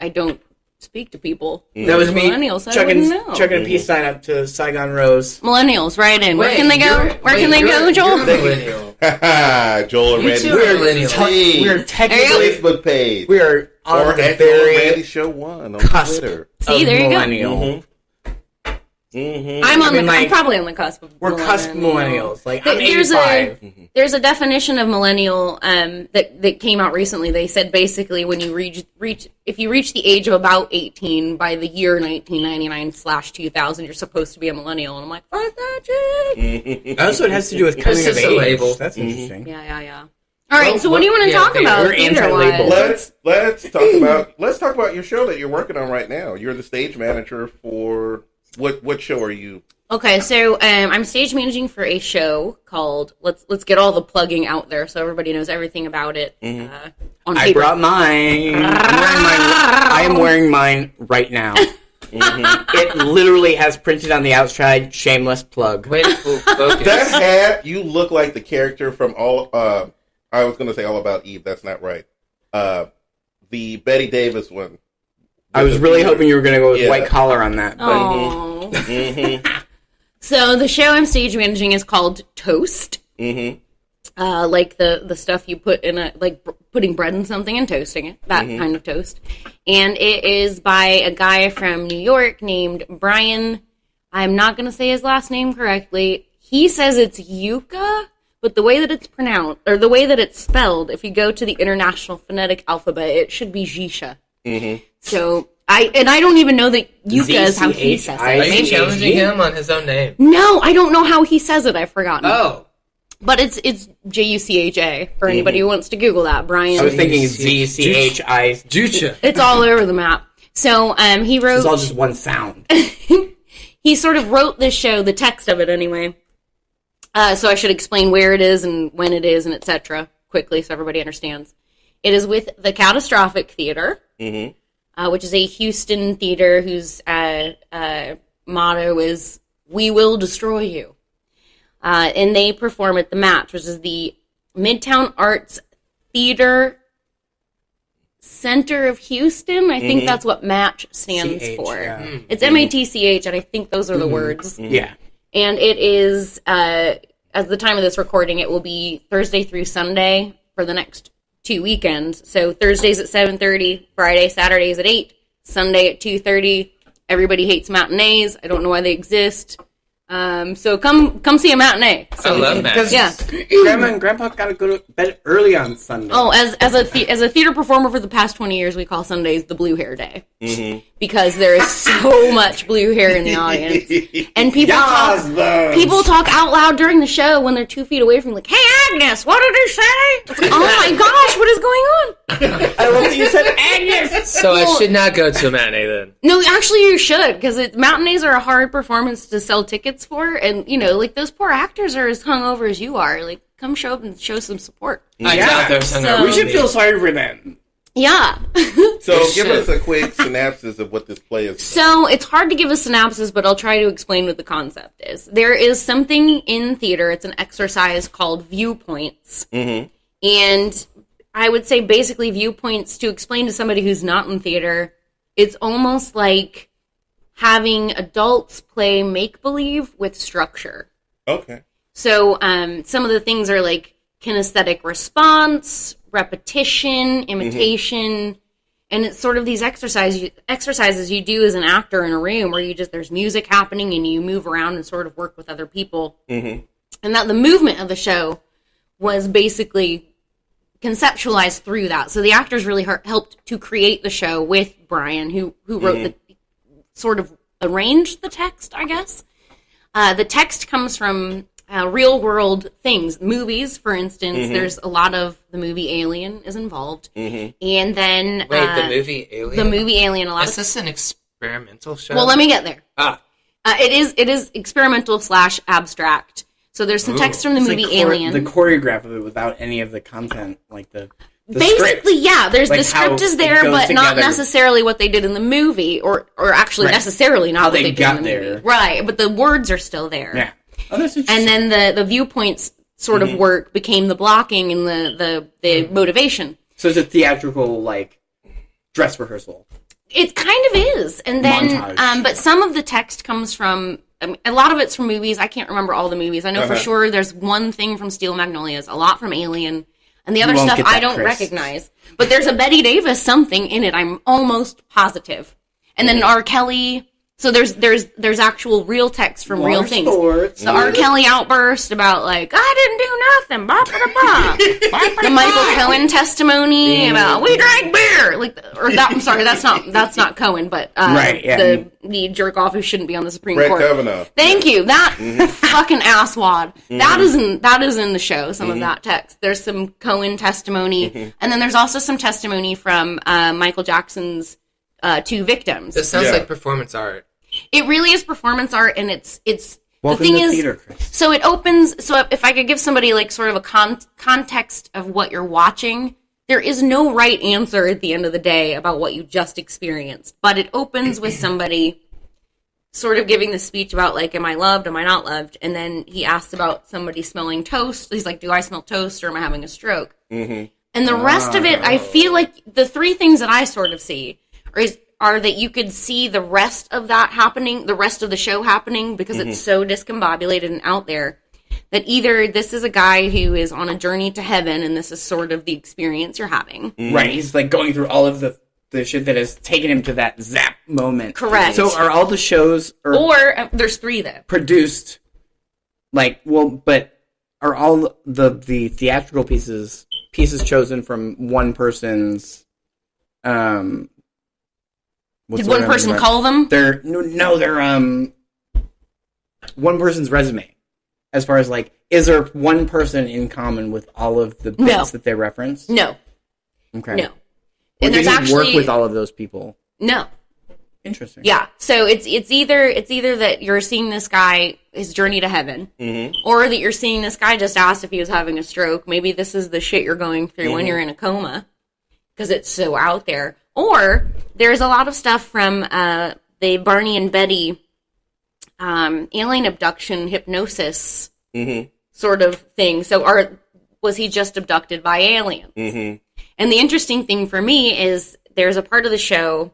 don't speak to people. That was me millennials. chucking a peace sign up to Saigon Rose. Millennials, right in. Where can they go? Where can they go, Joel? You're a millennial. Joel and Randy. We're technically Facebook page. We are on or the at very Randy Show 1 on cusp Twitter. See, there you millennial. go. I'm probably on the cusp of we're cusp millennials. Like, I'm there's 85. there's a definition of millennial that came out recently. They said basically when you reach if you reach the age of about 18 by the year 1999/2000, you're supposed to be a millennial. And I'm like, fuck that shit. Also, it has to do with coming of just a age. label. That's interesting. Yeah. All right, so what do you want to talk about? We're anti-label. Let's talk about your show that you're working on right now. You're the stage manager for what show are you? Okay, so I'm stage managing for a show called Let's get all the plugging out there so everybody knows everything about it. On I paper. brought mine. I am wearing mine right now. It literally has printed on the outside, shameless plug. Wait, focus. That hat, you look like the character from I was going to say All About Eve. That's not right. The Betty Davis one. I was really hoping you were going to go with white collar on that. But Aww. So the show I'm stage managing is called Toast. Like the stuff you put in putting bread in something and toasting it. That kind of toast. And it is by a guy from New York named Brian. I'm not going to say his last name correctly. He says it's Yucca. But the way that it's pronounced, or the way that it's spelled, if you go to the International Phonetic Alphabet, it should be Zisha. So, I don't even know that Yucca is how he says it. Are you challenging him on his own name? No, I don't know how he says it. I've forgotten. Oh. But it's Jucha, for anybody who wants to Google that. Brian. I was thinking ZCHI. Jucha. It's all over the map. So, he wrote... It's all just one sound. He sort of wrote this show, the text of it anyway. So I should explain where it is and when it is and etc. quickly so everybody understands. It is with the Catastrophic Theater, which is a Houston theater whose motto is, "We will destroy you." And they perform at the Match, which is the Midtown Arts Theater Center of Houston. I think that's what Match stands for. Yeah. It's MATCH, and I think those are the words. Yeah. And it is, at the time of this recording, it will be Thursday through Sunday for the next 2 weekends. So Thursdays at 7:30, Friday, Saturdays at 8, Sunday at 2:30. Everybody hates matinees. I don't know why they exist. So come see a matinee. So I love that. Yeah. Grandma and Grandpa got to go to bed early on Sunday. Oh, as a theater performer for the past 20 years, we call Sundays the blue hair day. Because there is so much blue hair in the audience. And people talk out loud during the show when they're 2 feet away from me, like, "Hey, Agnes, what did he say?" It's like, oh my gosh, what is going on? I love that you said Agnes. So I should not go to a matinee then. No, actually you should, because matinees are a hard performance to sell tickets for, and, like, those poor actors are as hungover as you are. Like, come show up and show some support. I doubt they're hungover. We should feel sorry for them. Yeah. So give us a quick synopsis of what this play is. So it's hard to give a synopsis, but I'll try to explain what the concept is. There is something in theater, it's an exercise called viewpoints. And I would say basically viewpoints, to explain to somebody who's not in theater, it's almost like having adults play make-believe with structure. Okay. So some of the things are like kinesthetic response, repetition, imitation, and it's sort of these exercises you do as an actor in a room where there's music happening and you move around and sort of work with other people. And that the movement of the show was basically conceptualized through that. So the actors really helped to create the show with Brian, who wrote sort of arranged the text, I guess. The text comes from real world things. Movies, for instance, there's a lot of the movie Alien is involved. And then... Wait, the movie Alien? The movie Alien, a lot Is this an experimental show? Well, let me get there. It is experimental / abstract. So there's some text from the movie Alien. The choreograph of it without any of the content, like the basically, script. Yeah. There's Like the script is how there, it goes but not together. necessarily what they did in the movie, or actually necessarily not How what they they did got in the there. movie. Right, but the words are still there. Yeah. Oh, that's interesting. And then the viewpoints sort of work became the blocking and the motivation. So it's a theatrical, like, dress rehearsal. It kind of is. And then, Montage. but some of the text comes from, a lot of it's from movies. I can't remember all the movies. I know for sure there's one thing from Steel Magnolias, a lot from Alien, and the other won't stuff get that, I don't Chris. recognize. But there's a Betty Davis something in it, I'm almost positive. And then an R. Kelly So there's actual real text from real things. Sports. The R. Kelly outburst about like I didn't do nothing, blah blah blah. The Michael Cohen testimony about we drank beer, like or that. I'm sorry, that's not Cohen, but right, yeah. the jerk off who shouldn't be on the Supreme Brett Court. Kavanaugh. Thank you. That fucking asswad. That is in the show. Some of that text. There's some Cohen testimony, and then there's also some testimony from Michael Jackson's 2 victims. This sounds like performance art. It really is performance art, and it's Welcome the thing to is, theater, Chris. so it opens. So if I could give somebody like sort of a context of what you're watching, there is no right answer at the end of the day about what you just experienced. But it opens with somebody sort of giving the speech about like, am I loved? Am I not loved? And then he asks about somebody smelling toast. He's like, do I smell toast or am I having a stroke? Mm-hmm. And the rest of it, I feel like the 3 things that I sort of see are that you could see the rest of that happening, the rest of the show happening, because it's so discombobulated and out there, that either this is a guy who is on a journey to heaven, and this is sort of the experience you're having. Right, he's like going through all of the shit that has taken him to that zap moment. Correct. So are all the shows... Or, there's 3 though. Produced, like, well, but are all the theatrical pieces chosen from one person's... Did one person call them? They're one person's resume. As far as like, is there one person in common with all of the bits that they reference? No. Okay. No. And there's actually work with all of those people. No. Interesting. Yeah. So it's either that you're seeing this guy his journey to heaven, or that you're seeing this guy just asked if he was having a stroke. Maybe this is the shit you're going through when you're in a coma, because it's so out there. Or there's a lot of stuff from the Barney and Betty alien abduction hypnosis sort of thing. So was he just abducted by aliens? And the interesting thing for me is there's a part of the show,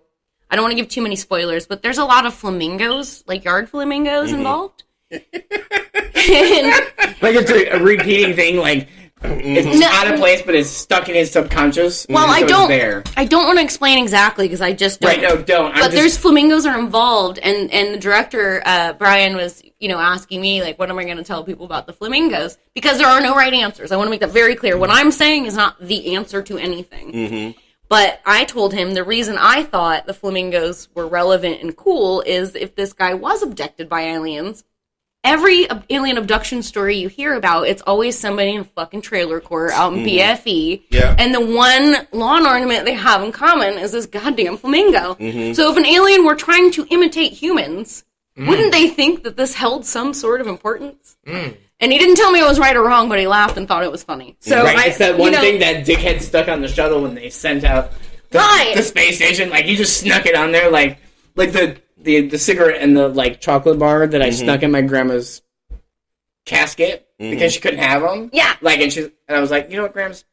I don't want to give too many spoilers, but there's a lot of flamingos, like yard flamingos involved. Like it's a repeating thing, like... It's out of place, but it's stuck in his subconscious. Well, so I don't want to explain exactly because I just don't. Right, no, don't. But there's flamingos are involved, and the director Brian was asking me like, what am I going to tell people about the flamingos? Because there are no right answers. I want to make that very clear. What I'm saying is not the answer to anything. But I told him the reason I thought the flamingos were relevant and cool is if this guy was abducted by aliens. Every alien abduction story you hear about, it's always somebody in a fucking trailer court out in BFE. Yeah. And the one lawn ornament they have in common is this goddamn flamingo. So if an alien were trying to imitate humans, wouldn't they think that this held some sort of importance? And he didn't tell me it was right or wrong, but he laughed and thought it was funny. So it's that one thing that dickhead stuck on the shuttle when they sent out the space station. Like, he just snuck it on there, like the cigarette and the like chocolate bar that I snuck in my grandma's casket because she couldn't have them. Yeah. Like, and I was like, you know what, Grams,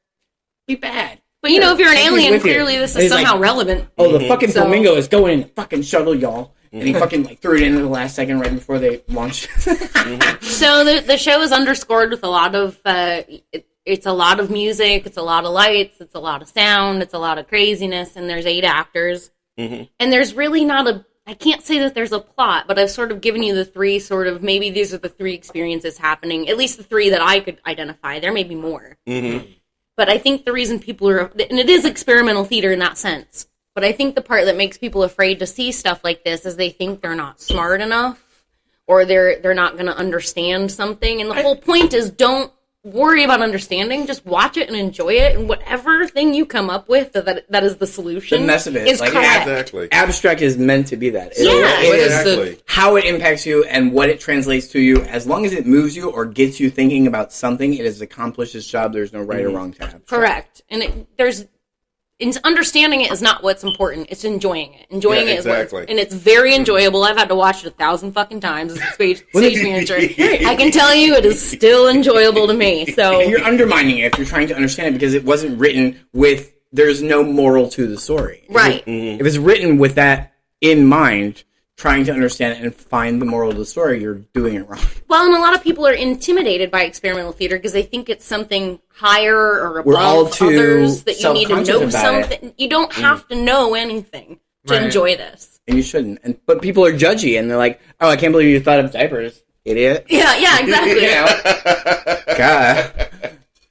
be bad. But if you're an alien, clearly this is somehow relevant. Oh, the fucking flamingo is going in the fucking shuttle, y'all. And he fucking like threw it in at the last second right before they launched. So the show is underscored with a lot of it's a lot of music, it's a lot of lights, it's a lot of sound, it's a lot of craziness, and there's 8 actors. And there's really not I can't say that there's a plot, but I've sort of given you the 3 sort of, maybe these are the 3 experiences happening, at least the 3 that I could identify. There may be more. But I think the reason people are, and it is experimental theater in that sense, but I think the part that makes people afraid to see stuff like this is they think they're not smart enough, or they're not going to understand something, and the whole point is don't worry about understanding, just watch it and enjoy it, and whatever thing you come up with that is the solution. The mess of it is like, correct. Exactly. Abstract is meant to be that. Exactly. How it impacts you and what it translates to you. As long as it moves you or gets you thinking about something, it has accomplished its job. There's no right or wrong to abstract. Correct. And understanding it is not what's important. It's enjoying it. Enjoying it is and it's very enjoyable. I've had to watch it 1,000 fucking times as a stage manager. I can tell you it is still enjoyable to me. So you're undermining it if you're trying to understand it because it wasn't written with there's no moral to the story. Right. If it's written with that in mind, trying to understand it and find the moral of the story, you're doing it wrong. Well, and a lot of people are intimidated by experimental theater because they think it's something higher or above others, that you need to know something. You don't have to know anything to enjoy this. and you shouldn't. But people are judgy, and they're like, "Oh, I can't believe you thought of diapers, idiot." Yeah, exactly. You know? God.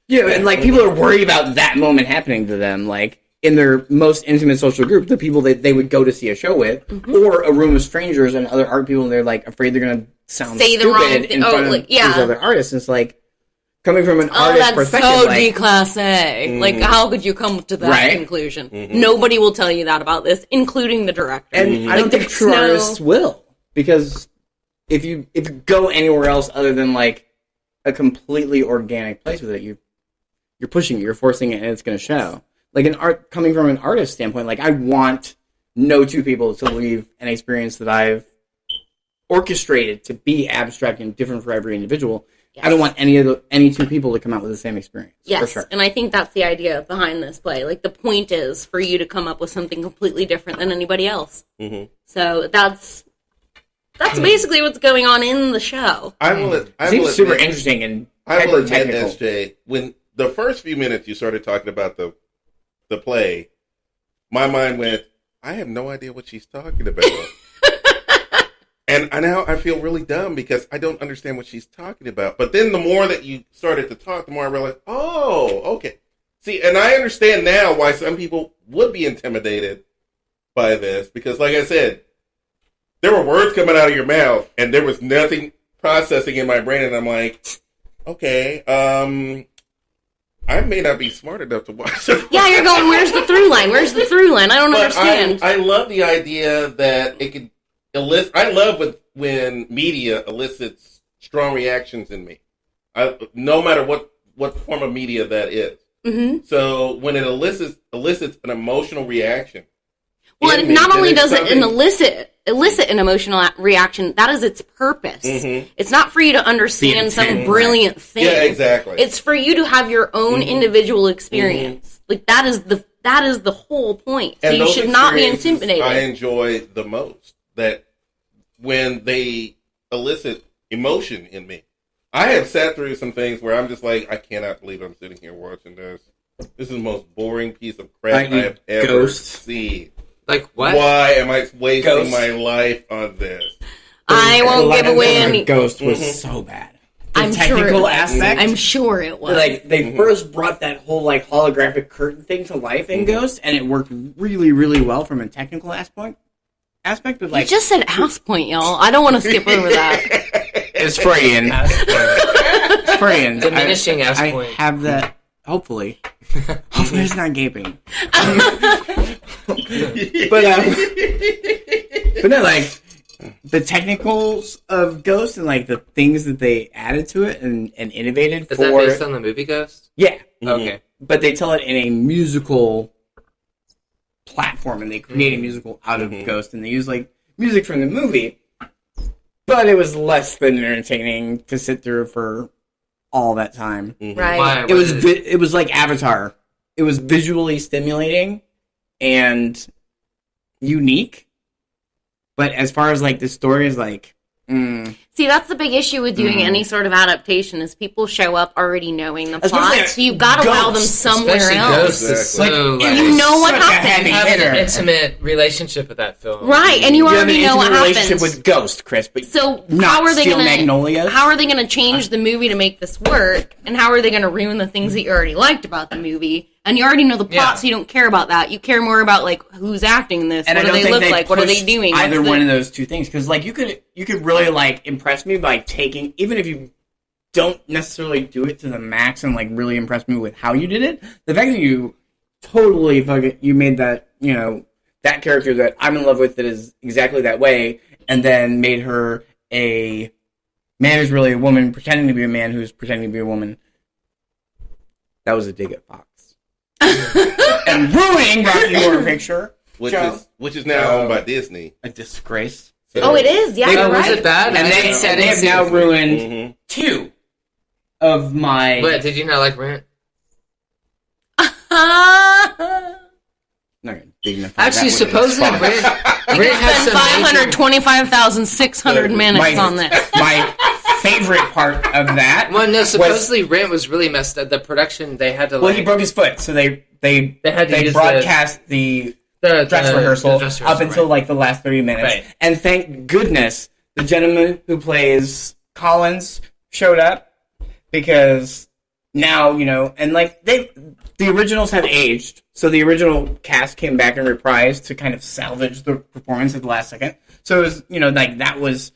Yeah, and like people are worried about that moment happening to them, like in their most intimate social group, the people that they would go to see a show with, or a room of strangers and other art people, and they're like afraid they're gonna sound Say the stupid wrong thing. in front of these other artists. It's like coming from an artist that's perspective, so like, déclassé. Like, how could you come to that conclusion? Nobody will tell you that about this, including the director. and I don't think true artists will, because if you go anywhere else other than like a completely organic place with it, you're pushing it, you're forcing it, and it's going to show. Like coming from an artist standpoint, like I want no two people to leave an experience that I've orchestrated to be abstract and different for every individual. Yes. I don't want any two people to come out with the same experience. Yes, for sure. And I think that's the idea behind this play. Like the point is for you to come up with something completely different than anybody else. Mm-hmm. So that's basically what's going on in the show. It seems super interesting and hyper technical. SJ, when the first few minutes you started talking about the play, my mind went, I have no idea what she's talking about. And now I feel really dumb because I don't understand what she's talking about. But then the more that you started to talk, the more I realized, oh, okay. See, and I understand now why some people would be intimidated by this. Because like I said, there were words coming out of your mouth and there was nothing processing in my brain. And I'm like, okay, I may not be smart enough to watch it. Yeah, you're going, where's the through line? Where's the through line? I don't understand. I love the idea that it could elicit. I love when media elicits strong reactions in me. No matter what form of media that is. Mm-hmm. So when it elicits an emotional reaction. Well, it not only does it elicit an emotional reaction, that is its purpose. Mm-hmm. It's not for you to understand some brilliant thing. Yeah, exactly. It's for you to have your own individual experience. Mm-hmm. Like that is the whole point. So and you should not be intimidated. I enjoy the most that when they elicit emotion in me. I have sat through some things where I'm just like, I cannot believe I'm sitting here watching this. This is the most boring piece of crap I have ever seen. Like what? Why am I wasting my life on this? I won't give away any. Ghost was so bad. I'm technical sure aspect. I'm sure it was. Like they first brought that whole like holographic curtain thing to life in Ghost, and it worked really, really well from a technical aspect. But like you just said ass point, y'all. I don't want to skip over that. It's Freudian. It's Freudian. Diminishing ass point. I have that. Hopefully it's not gaping. But no, like the technicals of Ghost and like the things that they added to it and innovated. Is that based on the movie Ghost? Yeah. Mm-hmm. Okay. But they tell it in a musical platform, and they create a musical out of Ghost, and they use like music from the movie. But it was less than entertaining to sit through for all that time. Mm-hmm. Right. It was like Avatar. It was visually stimulating and unique. But as far as like the story is like, See, that's the big issue with doing any sort of adaptation is people show up already knowing the plot, so you've got to wow them somewhere else. So, like, you know what happened. You have an intimate relationship with that film, right? And you already know what happens. Relationship with Ghost, Chris. But so not how are they going Magnolias? How are they going to change the movie to make this work? And how are they going to ruin the things that you already liked about the movie? And you already know the plot, so you don't care about that. You care more about like who's acting in this, and what do they look like, what are they doing. Either one of those two things, because like you could really like impress me by taking, even if you don't necessarily do it to the max and like really impress me with how you did it. The fact that you totally you made that, you know, that character that I'm in love with that is exactly that way, and then made her a man who's really a woman pretending to be a man who's pretending to be a woman. That was a dig at Fox. And ruining Rocky Horror Picture, which is now owned by Disney. A disgrace. So it is. Yeah, you're right. Was it bad? And they have now ruined two of my. What, did you not like Rent? Actually, supposedly Rent has spent 525,600 minutes on this. My favorite part of that. Well, no, supposedly Rent was really messed up. The production, they had to. Well, he broke his foot, so they had to use broadcast the dress rehearsal up until right. like the last 30 minutes. Right. And thank goodness the gentleman who plays Collins showed up, because now, and like the originals have aged, so the original cast came back and reprised to kind of salvage the performance at the last second. So it was, like that was,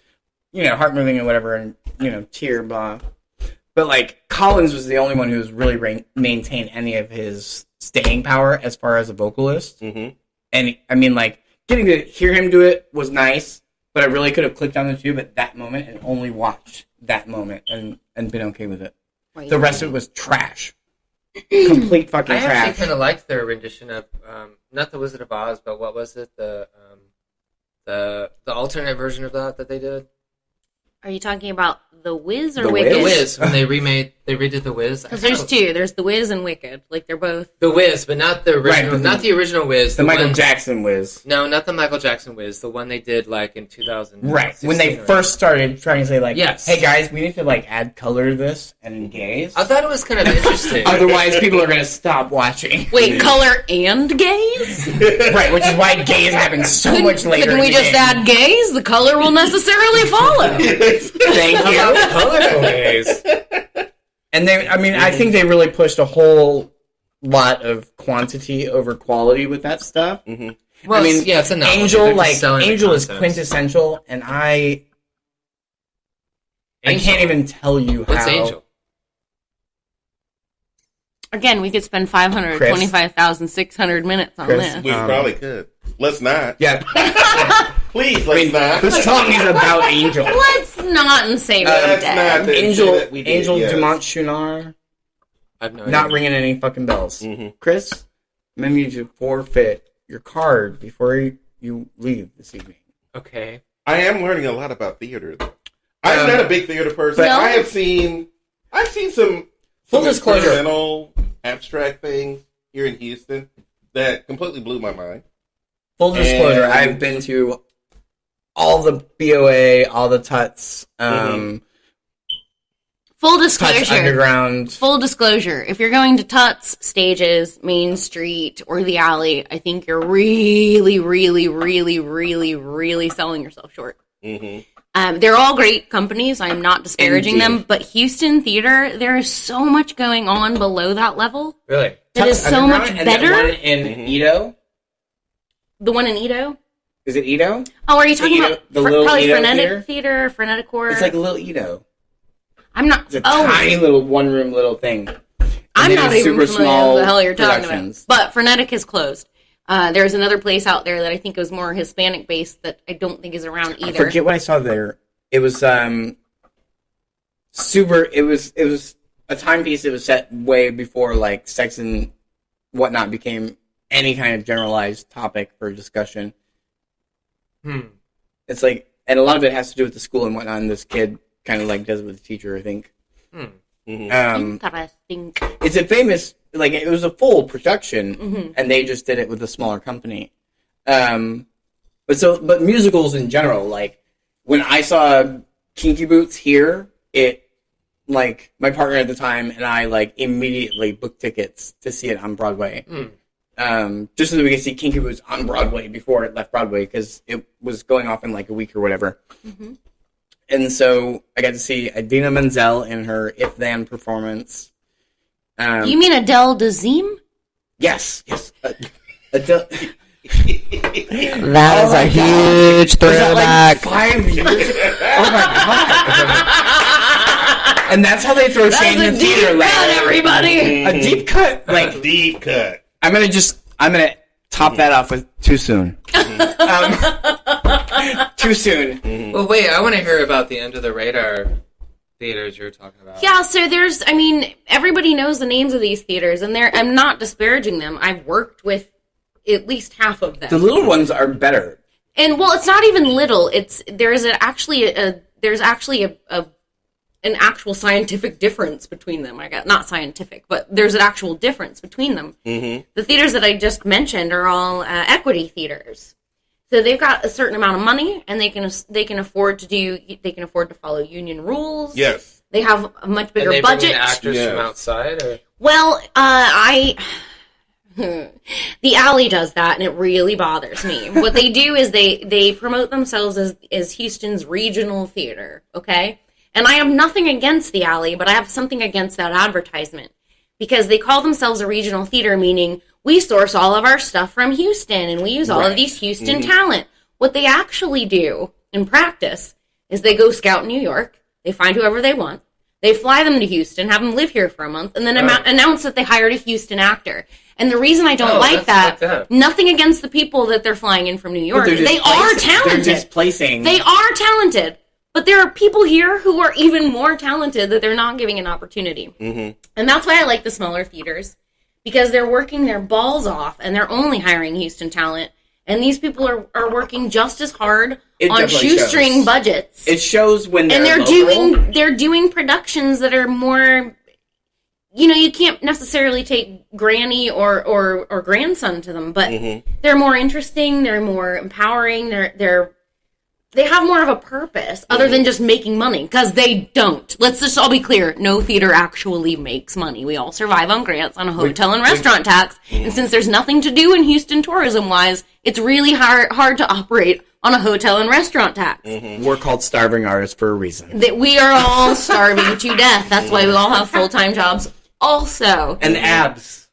heart moving and whatever, and tear blah. But like Collins was the only one who's really maintained any of his staying power as far as a vocalist. Mm-hmm. And I mean, like getting to hear him do it was nice, but I really could have clicked on the tube at that moment and only watched that moment and been okay with it. Right. The rest of it was trash. Complete fucking I trash. actually kind of liked their rendition of not the Wizard of Oz, but what was it, the alternate version of that they did? Are you talking about The Wiz or The Wicked? The Wiz, when they redid The Wiz. Because there's two. There's The Wiz and Wicked. Like, they're both... The Wiz, but not the original. Right, not the original Wiz. The Michael one, Jackson Wiz. No, not the Michael Jackson Wiz. The one they did like in 2000. Right. When they first started trying to say like, yes. Hey guys, we need to like add color to this and gaze. I thought it was kind of interesting. Otherwise, people are going to stop watching. Wait, color and gaze? Right, which is why gaze happens so much later. Couldn't in we the just game. add gaze? The color will necessarily follow. Thank How you. about colorful gaze? And I think they really pushed a whole lot of quantity over quality with that stuff. Mm-hmm. Well, I mean, yeah, it's a novelty. Angel, They're just like selling the Angel is concepts. quintessential, and I can't even tell you how. What's Angel? Again, we could spend 525,600 minutes on Chris, this. We probably could. Let's not. Yeah, Please, let's not. the song is about Angel. Let's not and say we're That's dead. not the Angel, that we did, Angel yes. Dumont Schunar, I have no idea. not ringing any fucking bells. Mhm. Chris, maybe you should forfeit your card before you leave this evening. Okay. I am learning a lot about theater, though. I'm not a big theater person. No. I've seen some Full disclosure. experimental, abstract things here in Houston that completely blew my mind. Full disclosure, And- I've been to all the BOA, all the Tuts, Full Tuts disclosure. Underground. Full disclosure. If you're going to Tuts, Stages, Main Street, or the Alley, I think you're really, really, really, really, really selling yourself short. Mm-hmm. They're all great companies. I'm not disparaging Indeed. them, but Houston Theater, there is so much going on below that level. Really? That is so Underground, much and better. that one in Edo. The one in Edo? Is it Edo? Oh, are you talking Edo- about the little probably Edo Frenetic Theater, Freneticore? It's like Little Edo. I'm not. It's a tiny little one-room little thing. I'm they not do even super familiar small with the hell you're talking productions. about. But Frenetic is closed. There's another place out there that I think was more Hispanic based that I don't think is around I either. forget what I saw there. It was super. It was a timepiece that was set way before like sex and whatnot became any kind of generalized topic for discussion. It's like, and a lot of it has to do with the school and whatnot. And this kid kind of like does it with the teacher, I think. Interesting. It's a famous, like it was a full production, and they just did it with a smaller company. But musicals in general, like when I saw Kinky Boots here, it like my partner at the time and I like immediately booked tickets to see it on Broadway. Just so that we could see Kinky Boots on Broadway before it left Broadway, because it was going off in like a week or whatever. And so I got to see Idina Menzel in her If Then performance. You mean Adele Dazeem? Yes. Adele. That is a huge throwback. 5 years ago? Oh my god. And that's how they throw shade in the theater. Like, everybody! a deep cut. Like, Deep cut. I'm gonna top that off with too soon. Too soon. Well, wait, I want to hear about the under the radar theaters you're talking about. Yeah, so everybody knows the names of these theaters, and I'm not disparaging them. I've worked with at least half of them. The little ones are better. And well, it's not even little. There's actually an actual scientific difference between them. Not scientific, but there's an actual difference between them. The theaters that I just mentioned are all equity theaters. So they've got a certain amount of money, and they can afford to follow union rules. Yes. They have a much And bigger they bring budget. in actors Yes. from outside, or Well, The Alley does that, and it really bothers me. What they do is they promote themselves as Houston's regional theater, okay? And I have nothing against the Alley, but I have something against that advertisement. Because they call themselves a regional theater, meaning we source all of our stuff from Houston, and we use all of these Houston talent. What they actually do in practice is they go scout New York, they find whoever they want, they fly them to Houston, have them live here for a month, and then announce that they hired a Houston actor. And the reason I don't like that, nothing against the people that they're flying in from New York. They are talented. They're displacing. They are talented. But there are people here who are even more talented that they're not giving an opportunity. Mm-hmm. And that's why I like the smaller theaters. Because they're working their balls off, and they're only hiring Houston talent. And these people are working just as hard on shoestring budgets. It shows when they're they're doing productions that are more, you can't necessarily take granny or grandson to them, but they're more interesting, they're more empowering, they have more of a purpose other than just making money, because they don't. Let's just all be clear. No theater actually makes money. We all survive on grants, on a hotel and restaurant tax. And since there's nothing to do in Houston tourism-wise, it's really hard to operate on a hotel and restaurant tax. We're called starving artists for a reason. That we are all starving to death. That's why we all have full-time jobs also. And abs.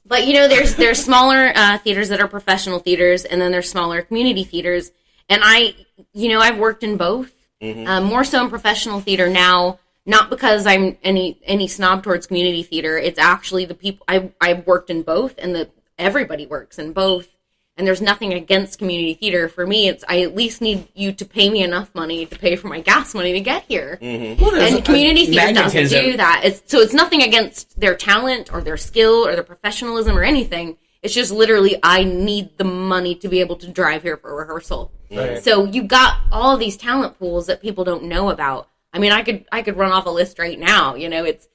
But, there's smaller theaters that are professional theaters, and then there's smaller community theaters. And I've worked in both, more so in professional theater now, not because I'm any snob towards community theater. It's actually the people, I've worked in both, and everybody works in both, and there's nothing against community theater. For me, I at least need you to pay me enough money to pay for my gas money to get here. Well, and community theater doesn't do that. It's nothing against their talent or their skill or their professionalism or anything. It's just literally, I need the money to be able to drive here for rehearsal. Right. So you got all of these talent pools that people don't know about. I mean, I could run off a list right now. It's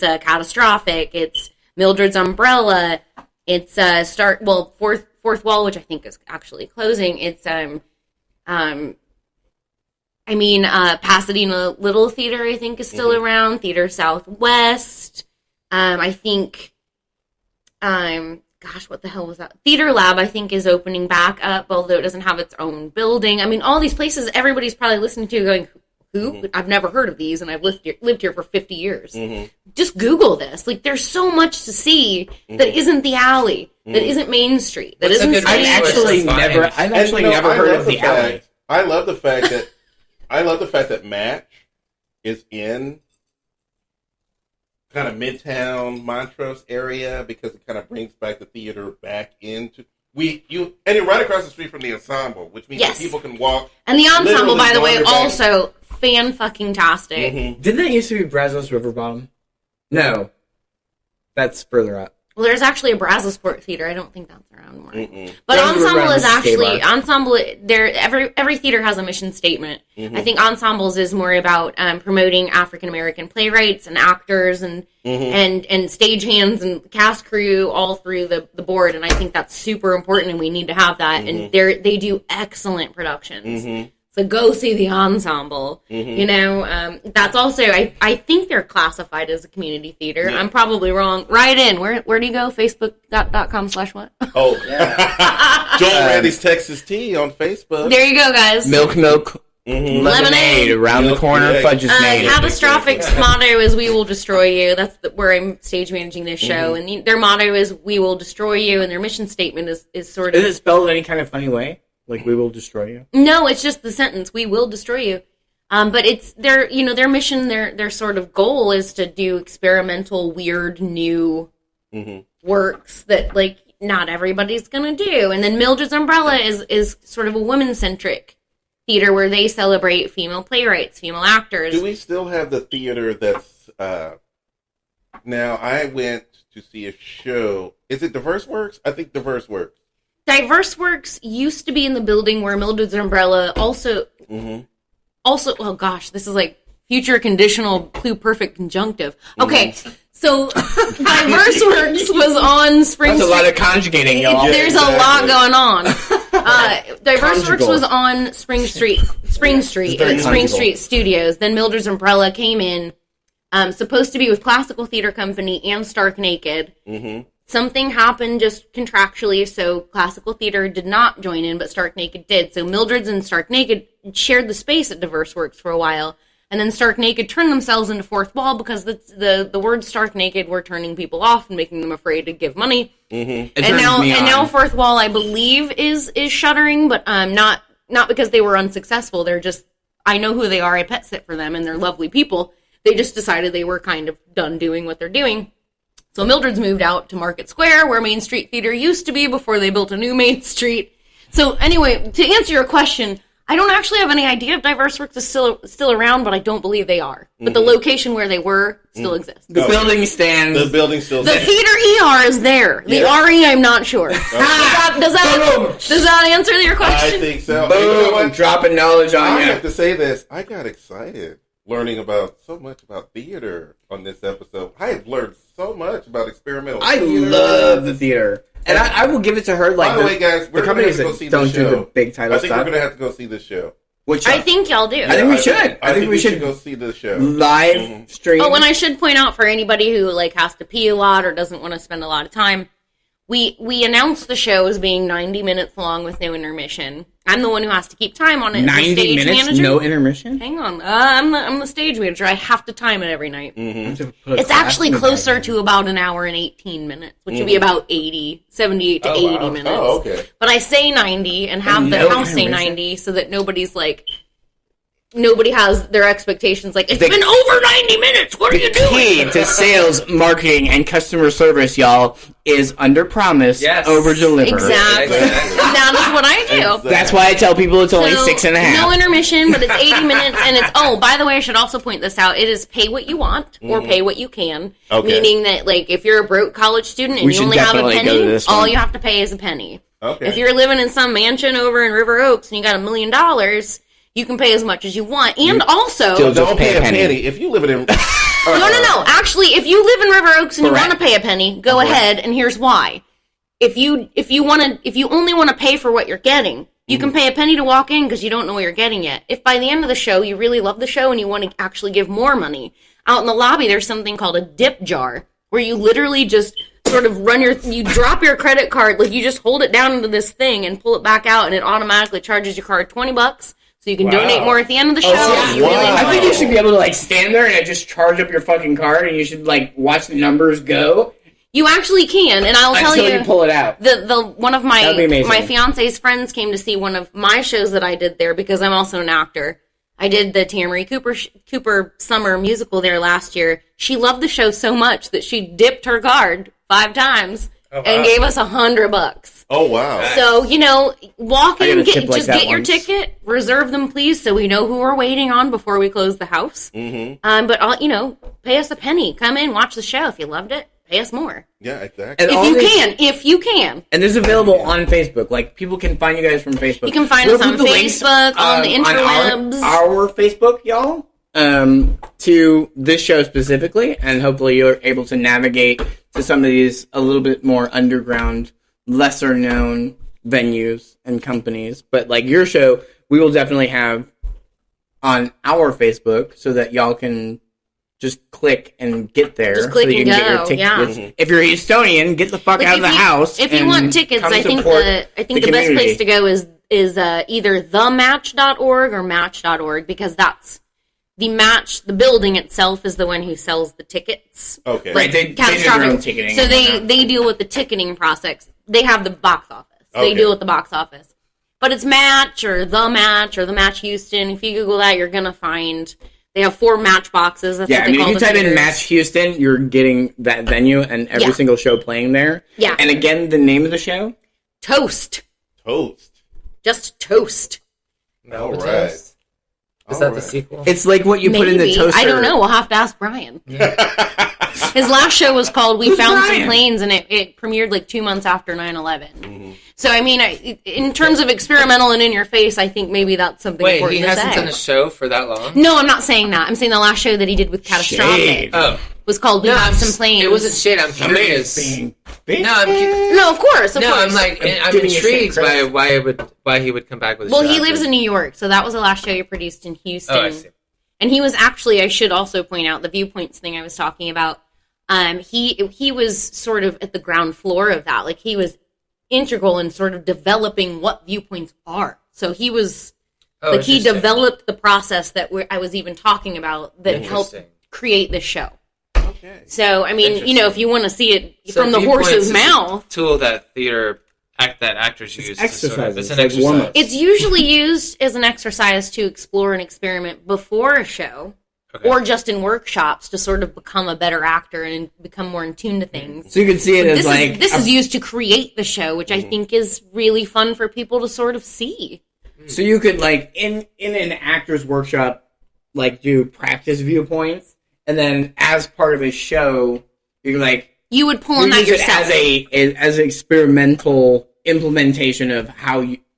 Catastrophic. It's Mildred's Umbrella. It's Fourth Wall, which I think is actually closing. It's Pasadena Little Theater, I think, is still around. Theater Southwest. I think. Gosh, what the hell was that? Theater Lab, I think, is opening back up, although it doesn't have its own building. I mean, all these places everybody's probably listening to going, who? I've never heard of these, and I've lived here for 50 years. Just Google this. There's so much to see that isn't the Alley, that isn't Main Street, that isn't... I've actually never heard of the Alley. I love the fact that Match is in kind of Midtown Montrose area, because it kind of brings back the theater back into and you're right across the street from the Ensemble, which means that people can walk. And the Ensemble, by the way, also fan-fucking-tastic. Didn't that used to be Brazos River Bottom? No, that's further up. Well, there's actually a Brazosport Theater. I don't think that's around more. But Ensemble is actually every theater has a mission statement. I think Ensembles is more about promoting African American playwrights and actors and stagehands and cast crew all through the board, and I think that's super important, and we need to have that. And they do excellent productions. So go see the Ensemble. That's also, I think they're classified as a community theater. I'm probably wrong. Write in. Where do you go? Facebook.com/what? Oh, yeah. Joel Randy's Texas Tea on Facebook. There you go, guys. Milk. Lemonade. Around the corner, Fudge's made. Catastrophic's motto is "We will destroy you." That's where I'm stage managing this show. And their motto is "We will destroy you," and their mission statement is sort of... Is it spelled any kind of funny way? Like, we will destroy you? No, it's just the sentence, we will destroy you. But it's their mission, their sort of goal is to do experimental, weird, new works that, not everybody's gonna do. And then Mildred's Umbrella is sort of a women-centric theater where they celebrate female playwrights, female actors. Do we still have the theater that's, now I went to see a show, is it Diverse Works? I think Diverse Works. Diverse Works used to be in the building where Mildred's Umbrella also, oh gosh, this is like future conditional clue perfect conjunctive. Okay, so Diverse Works was on Spring Street. That's a lot of conjugating, y'all. There's a lot going on. Diverse Works was on Spring Street at Spring Street Studios. Then Mildred's Umbrella came in, supposed to be with Classical Theater Company and Stark Naked. something happened just contractually, so Classical Theater did not join in, but Stark Naked did. So Mildred's and Stark Naked shared the space at Diverse Works for a while, and then Stark Naked turned themselves into fourth wall because the words Stark Naked were turning people off and making them afraid to give money. Mm-hmm. And now fourth wall, I believe, is shuttering, but not because they were unsuccessful. They're just, I know who they are. I pet sit for them, and they're lovely people. They just decided they were kind of done doing what they're doing. So Mildred's moved out to Market Square, where Main Street Theater used to be before they built a new Main Street. So anyway, to answer your question, I don't actually have any idea if Diverse Works is still around, but I don't believe they are. But the location where they were still exists. The building stands. The building still The stands. theater ER is there. The RE, I'm not sure. Does that answer your I question? think so. Boom, And you know what? dropping knowledge on I you. have to say this. I got excited learning about so much about theater on this episode. I have learned so much about experimental I theater. love the theater. And I will give it to her. Like, By the way, guys, the we're going to have companies to go that see don't this do the show. big title I think stuff. we're going to have to go see this show. Which I think y'all do. I think we should. I think we should go see this show. live stream. Oh, and I should point out for anybody who has to pee a lot or doesn't want to spend a lot of time, we announced the show as being 90 minutes long with no intermission. I'm the one who has to keep time on it. 90 the stage minutes, manager. no intermission? Hang on, I'm the stage manager. I have to time it every night. It's actually closer to about an hour and 18 minutes, which would be about 78 to 80 minutes. Oh, okay. But I say 90 and have the no house say intermission. 90 so that nobody has their expectations like, it's The- been over 90 minutes, what are you doing? Key to sales, marketing, and customer service, y'all, is under promise, Yes. over deliver. Exactly. Exactly. That is what I do. Exactly. That's why I tell people it's only So, 6.5. No intermission, but it's 80 minutes, and it's, oh, by the way, I should also point this out. It is pay what you want, or pay what you can. Okay. Meaning that, if you're a broke college student and We you should only have a definitely go to penny, this all one. you have to pay is a penny. Okay. If you're living in some mansion over in River Oaks and you got $1 million, you can pay as much as you want. And also... still Don't just pay pay a a penny. penny. If you live in... No. Actually, if you live in River Oaks and you Correct. want to pay a penny, go ahead, and here's why. If you only want to pay for what you're getting, you can pay a penny to walk in because you don't know what you're getting yet. If by the end of the show you really love the show and you want to actually give more money, out in the lobby there's something called a dip jar where you literally just sort of you drop your credit card, you just hold it down into this thing and pull it back out, and it automatically charges your card $20. So you can donate more at the end of the show. yeah. if you really I think want. you should be able to stand there and it just charge up your fucking card, and you should watch the numbers go You actually can, and I'll tell until you pull it out. One of That'd be amazing. my fiance's friends came to see one of my shows that I did there because I'm also an actor. I did the Tamara Cooper summer musical there last year. She loved the show so much that she dipped her card 5 times and gave us $100. Oh, wow. So, walk I in, got a tip like just that get your once. ticket, reserve them, please, so we know who we're waiting on before we close the house. Mm-hmm. But, pay us a penny. Come in, watch the show. If you loved it, pay us more. Yeah, exactly. And all these- If you can. And this is available on Facebook. People can find you guys from Facebook. You can find We'll us on put the links, Facebook, on the on interwebs. our Facebook, y'all, to this show specifically, and hopefully you're able to navigate to some of these a little bit more underground, lesser known venues and companies. But your show, we will definitely have on our Facebook so that y'all can just click and get there. Just click so you and can get your go, tickets. yeah. If you're Estonian, get the fuck out of the house. If you and want tickets, come I think support the best community. place to go is either thematch.org or match.org, because that's the building itself is the one who sells the tickets. Okay. Right, they do their catastrophic. own ticketing So and they whatnot. they deal with the ticketing process. They have the box office. They Okay. deal with the box office. But it's Match or the Match Houston. If you Google that, you're gonna find they have 4 Match boxes. That's Yeah, what I they mean, if call you the type in theaters. Match Houston, you're getting that venue and every Yeah. single show playing there. Yeah. And again, the name of the show? Toast. Toast. Just toast. All Melba right. Toast. Is All that the right. sequel? It's like what you put in the Maybe. toaster. I don't know. We'll have to ask Brian. His last show was called We Found Some Brian? Planes, and it premiered 2 months after 9/11. So, I mean, in terms of experimental and in your face, I think maybe that's something Wait, important he to hasn't say. done a show for that long? No, I'm not saying that. I'm saying the last show that he did with Catastrophic Shade. Oh. was called We No, Found I'm Some just- Planes. It wasn't shit. I'm curious. Bing. No, I'm No, of course. I'm giving you intrigued shit, by Chris. why he would come back with a Well, show he after. lives in New York, so that was the last show he produced in Houston. Oh, I see. And he was actually, I should also point out, the Viewpoints thing I was talking about. He was sort of at the ground floor of that. Like, he was integral in sort of developing what viewpoints are. So he was, he developed the process that I was even talking about that helped create this show. Okay. So, I mean, if you want to see it from the horse's mouth. Tool that actors use. Exercise. It's an exercise. It's usually used as an exercise to explore an experiment before a show. Okay. Or just in workshops to sort of become a better actor and become more in tune to things. So you can see it as like... This is used to create the show, which I think is really fun for people to sort of see. So you could, like, in an actor's workshop, like, do practice viewpoints, and then as part of a show, you're like... You would pull on that yourself. As an experimental implementation of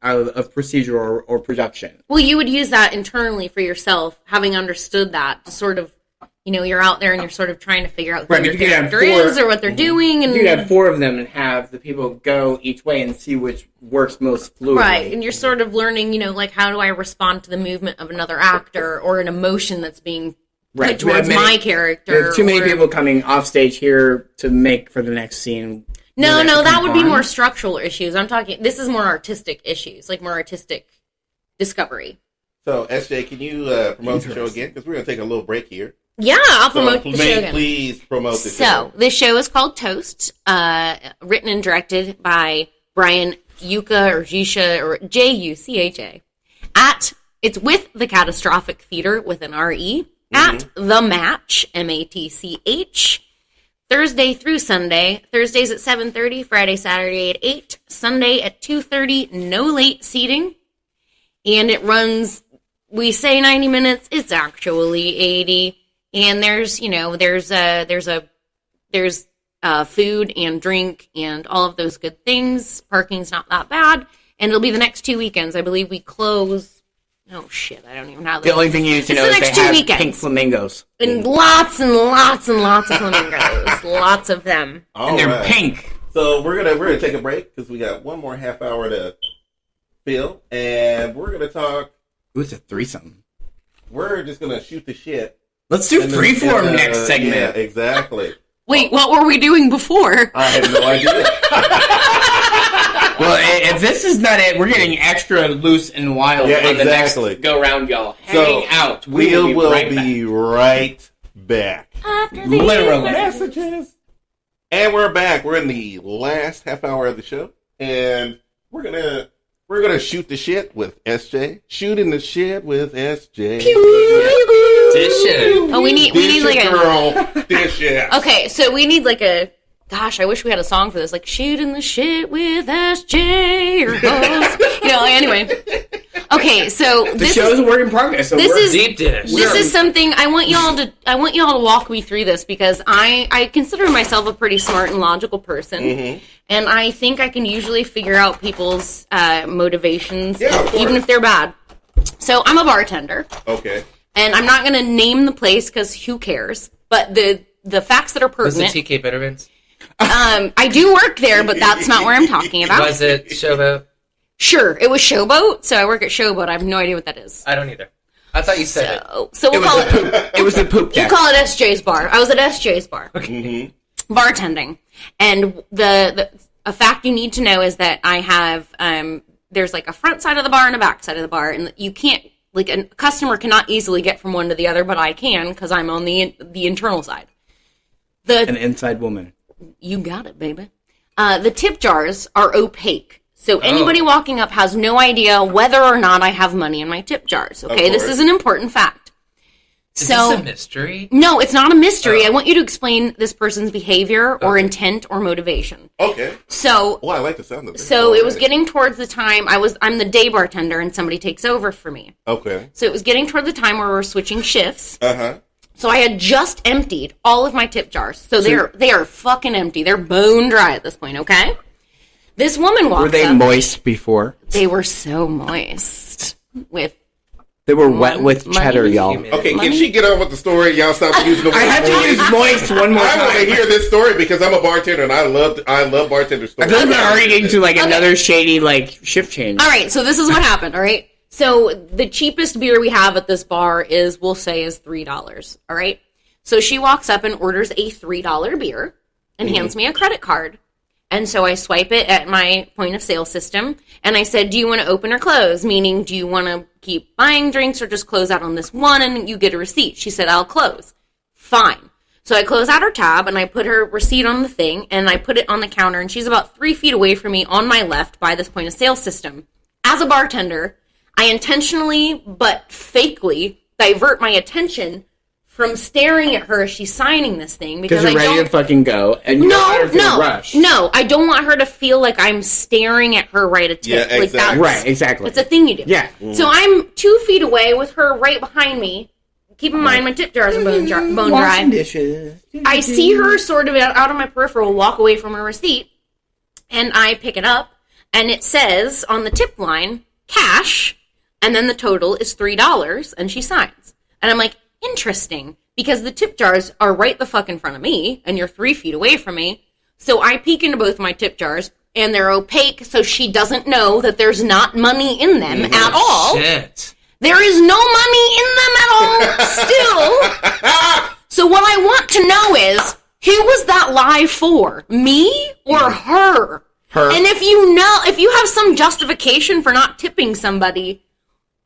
of procedure or production. Well, you would use that internally for yourself, having understood that, to sort of, you're out there and you're sort of trying to figure out who your character is or what they're doing. And you could have 4 of them and have the people go each way and see which works most fluidly. Right, and you're sort of learning, like, how do I respond to the movement of another actor or an emotion that's being put towards my character. There are too many people coming off stage here to make for the next scene. No, that would be more structural issues. This is more artistic issues, like more artistic discovery. So, SJ, can you promote the show again? Because we're going to take a little break here. Yeah, I'll promote the show again. Please promote the show. So, this show is called Toast, written and directed by Brian Jucha, or Jucha, or Jucha. It's with the Catastrophic Theater with an R-E, at The Match, MATCH, Thursday through Sunday. Thursdays at 7:30, Friday, Saturday at 8, Sunday at 2:30, no late seating. And it runs, we say 90 minutes, it's actually 80. And there's food and drink and all of those good things. Parking's not that bad. And it'll be the next 2 weekends. I believe we close... Oh, shit, I don't even know how the only thing you need to know is they have pink flamingos. And lots and lots and lots of flamingos. Lots of them. And they're pink. So we're gonna take a break because we got one more half hour to fill. And we're going to talk... Ooh, it's a threesome. We're just going to shoot the shit. Let's do Freeform next segment. Yeah, exactly. Wait, what were we doing before? I have no idea. Well, if this is not it, we're getting extra loose and wild on the next go-round, y'all. Hang out. We will be right back. Literally. Messages. And we're back. We're in the last half hour of the show. And we're gonna shoot the shit with SJ. Shooting the shit with SJ. Dish it. Oh, we need like a girl. Dish it. Okay, so we need like a... Gosh, I wish we had a song for this, like shooting the shit with SJ or anyway. Okay, so the show is a work in progress. So this is deep dish. This is something I want y'all to walk me through this because I consider myself a pretty smart and logical person, and I think I can usually figure out people's motivations, even if they're bad. So I'm a bartender. Okay. And I'm not going to name the place because who cares? But the facts that are pertinent. Was it TK Bittermans? I do work there, but that's not where I'm talking about. Was it Showboat? Sure, it was Showboat. So I work at Showboat. I have no idea what that is. I don't either. I thought you said it. So we'll call it. It was the poop cat. You call it SJ's bar. I was at SJ's bar, bartending, and a fact you need to know is that I have there's like a front side of the bar and a back side of the bar, and you can't a customer cannot easily get from one to the other, but I can because I'm on the internal side. An inside woman. You got it, baby. The tip jars are opaque. So anybody walking up has no idea whether or not I have money in my tip jars. Okay, this is an important fact. Is this a mystery? No, it's not a mystery. I want you to explain this person's behavior or intent or motivation. Okay. So, I like the sound of this. So it was getting towards the time I'm the day bartender and somebody takes over for me. Okay. So it was getting toward the time where we're switching shifts. Uh-huh. So I had just emptied all of my tip jars. So they are fucking empty. They're bone dry at this point, okay? This woman walks up. Were they moist before? They were so moist. They were wet with cheddar, y'all. Okay, can she get on with the story? Y'all stop using the word I have to use moist one more time. I want to hear this story because I'm a bartender and I love bartender stories. I feel like we're already getting to another shady shift change. All right, so this is what happened, all right? So the cheapest beer we have at this bar is $3, all right? So she walks up and orders a $3 beer and hands me a credit card. And so I swipe it at my point of sale system, and I said, do you want to open or close? Meaning, do you want to keep buying drinks or just close out on this one and you get a receipt? She said, I'll close. Fine. So I close out her tab, and I put her receipt on the thing, and I put it on the counter, and she's about 3 feet away from me on my left by this point of sale system. As a bartender, I intentionally but fakely divert my attention from staring at her as she's signing this thing because you're ready to fucking go, and you don't want her to feel rushed. No, I don't want her to feel like I'm staring at her right a tip. Yeah, exactly. Like right, exactly. It's a thing you do. Yeah. So I'm 2 feet away with her right behind me. Keep in mind, my tip jars are bone dry. Dishes. I see her sort of out of my peripheral walk away from her receipt, and I pick it up, and it says on the tip line, cash, and then the total is $3, and she signs. And I'm like, interesting, because the tip jars are right the fuck in front of me, and you're 3 feet away from me. So I peek into both my tip jars, and they're opaque, so she doesn't know that there's not money in them at all. Shit. There is no money in them at all, still. So what I want to know is, who was that lie for? Me or her? Her. And if you have some justification for not tipping somebody,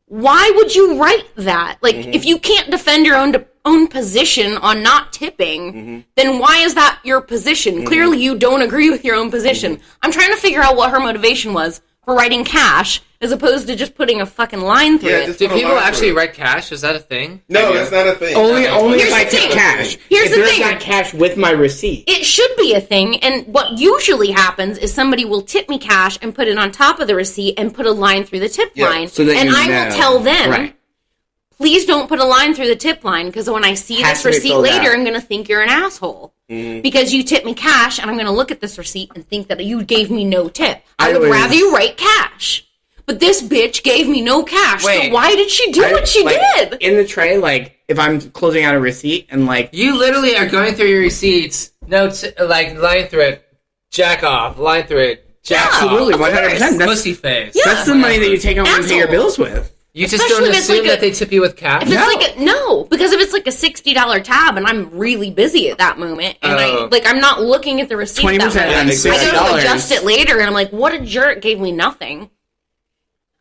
why would you write that? Like, if you can't defend your own position on not tipping, then why is that your position? Clearly you don't agree with your own position. I'm trying to figure out what her motivation was for writing cash as opposed to just putting a fucking line through it. Do people actually write cash? Is that a thing? No, that's not a thing. Only Here's if I the take thing. cash. Here's if the there's thing. not cash with my receipt. It should be a thing, and what usually happens is somebody will tip me cash and put it on top of the receipt and put a line through the tip line, so that and you I know. will tell them, Right. please don't put a line through the tip line, because when I see Has this to be receipt filled later, out. I'm going to think you're an asshole. Because you tipped me cash, and I'm going to look at this receipt and think that you gave me no tip. I would rather you write cash. But this bitch gave me no cash, Wait. so why did she do what she did? In the tray, like, if I'm closing out a receipt and, like... You literally are going through your receipts, line through it, jack off, line through it, jack off. Absolutely, 100%. That's, Pussy face. Yeah. that's the money that you take home and pay your Asshole. bills with. You just Especially don't if it's assume like that they tip you with cash? If it's because if it's like a $60 tab and I'm really busy at that moment and I'm not looking at the receipt 20% that on much. I go $60. to adjust it later and I'm like, what a jerk, gave me nothing.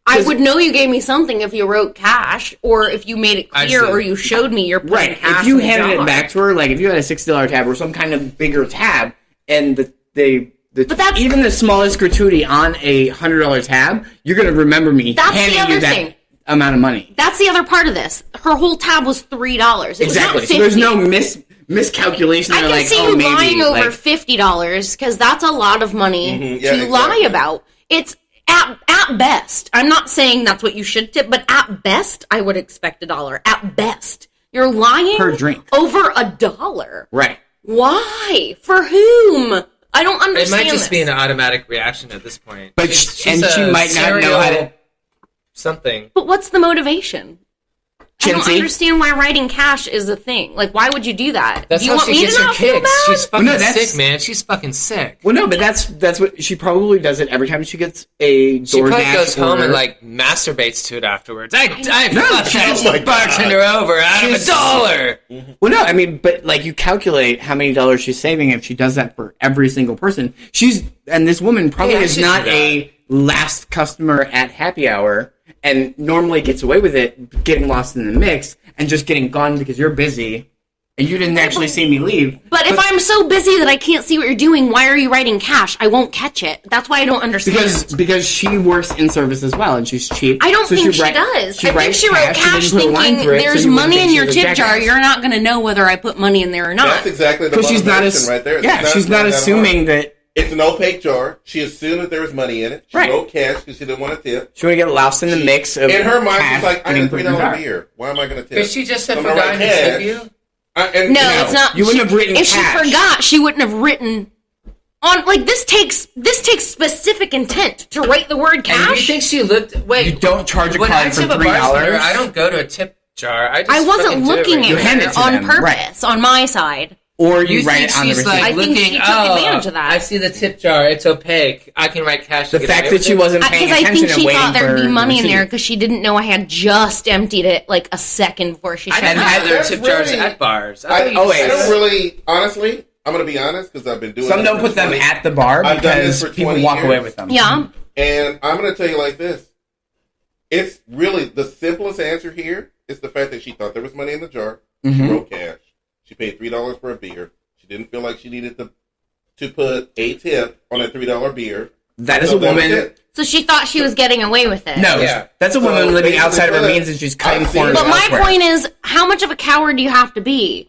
I would know you gave me something if you wrote cash or if you made it clear or you showed me you're putting Right. cash If you in the handed jar. it back to her, like, if you had a $60 tab or some kind of bigger tab, and even the smallest gratuity on a $100 tab, you're going to remember me handing you that amount of money. That's the other part of this. Her whole tab was $3. It Exactly. was not $50. So there's no miscalculation. I can see you lying over $50 because that's a lot of money to lie about. It's at best. I'm not saying that's what you should tip, but at best, I would expect $1. At best, you're lying per drink over $1. Right? Why? For whom? I don't understand. It might just this. be an automatic reaction at this point. But she might not know how to. Something. But what's the motivation? I don't Chintzy? understand why writing cash is a thing. Like, why would you do that? That's do you how want she me gets to her not feel kicks. bad? She's fucking Well, no, that's- sick, man. She's fucking sick. Well, no, but that's what she probably does it every time she gets a She probably DoorDash goes home order. and like masturbates to it afterwards. I No, fucked that bartender over out of $1. Well, no, I mean, but like you calculate how many dollars she's saving if she does that for every single person. And this woman probably Yeah, is she not should a last customer at happy hour and normally gets away with it, getting lost in the mix and just getting gone because you're busy and you didn't actually see me leave. But if I'm so busy that I can't see what you're doing, why are you writing cash? I won't catch it. That's why I don't understand. Because she works in service as well and she's cheap. I don't so think she writes- does. I think writes she wrote cash didn't put a line thinking through it, so there's you wouldn't money think in your she's a tip jar. jackass. You're not going to know whether I put money in there or not. That's exactly the So she's not motivation right there. Yeah, she's not assuming that it's an opaque jar. She assumed that there was money in it. She Right. wrote cash because she didn't want to tip. she would get lost in the mix of In her mind, cash she's like, I getting had put in the jar. $3 beer. Why am I going to tip? Could she just have I'm gonna forgotten write to tip cash. you? No, it's not. You wouldn't have written if cash. she forgot, she wouldn't have written on. Like this takes specific intent to write the word And you cash. think she looked? Wait, You don't charge a when card I for tip a bartender, $3. I don't go to a tip jar. I I wasn't looking You at hand her it to on them, purpose right. on my side. or you write think it on the she's receipt. like I think looking, she took advantage of that. I see the tip jar. It's opaque. I can write cash. The fact that she wasn't paying Because I attention think and she waiting thought there'd for be money in the there receipt. because she didn't know I had just emptied it like a second before she shut I didn't it. have their That's tip jars really- at bars. I always- don't really, honestly, I'm going to be honest because I've been doing Some this don't for put them 20 at the bar I've done this because for people 20 walk away years. with them. Yeah. And I'm going to tell you like this. It's really the simplest answer here is the fact that she thought there was money in the jar. She wrote cash. She paid $3 for a beer. She didn't feel like she needed to put a tip on a $3 beer. That is So a that was woman. it. So she thought she was getting away with it. No, Yeah. that's a So woman living basically outside of her that- means and she's cutting I've seen corners But my elsewhere. point is, how much of a coward do you have to be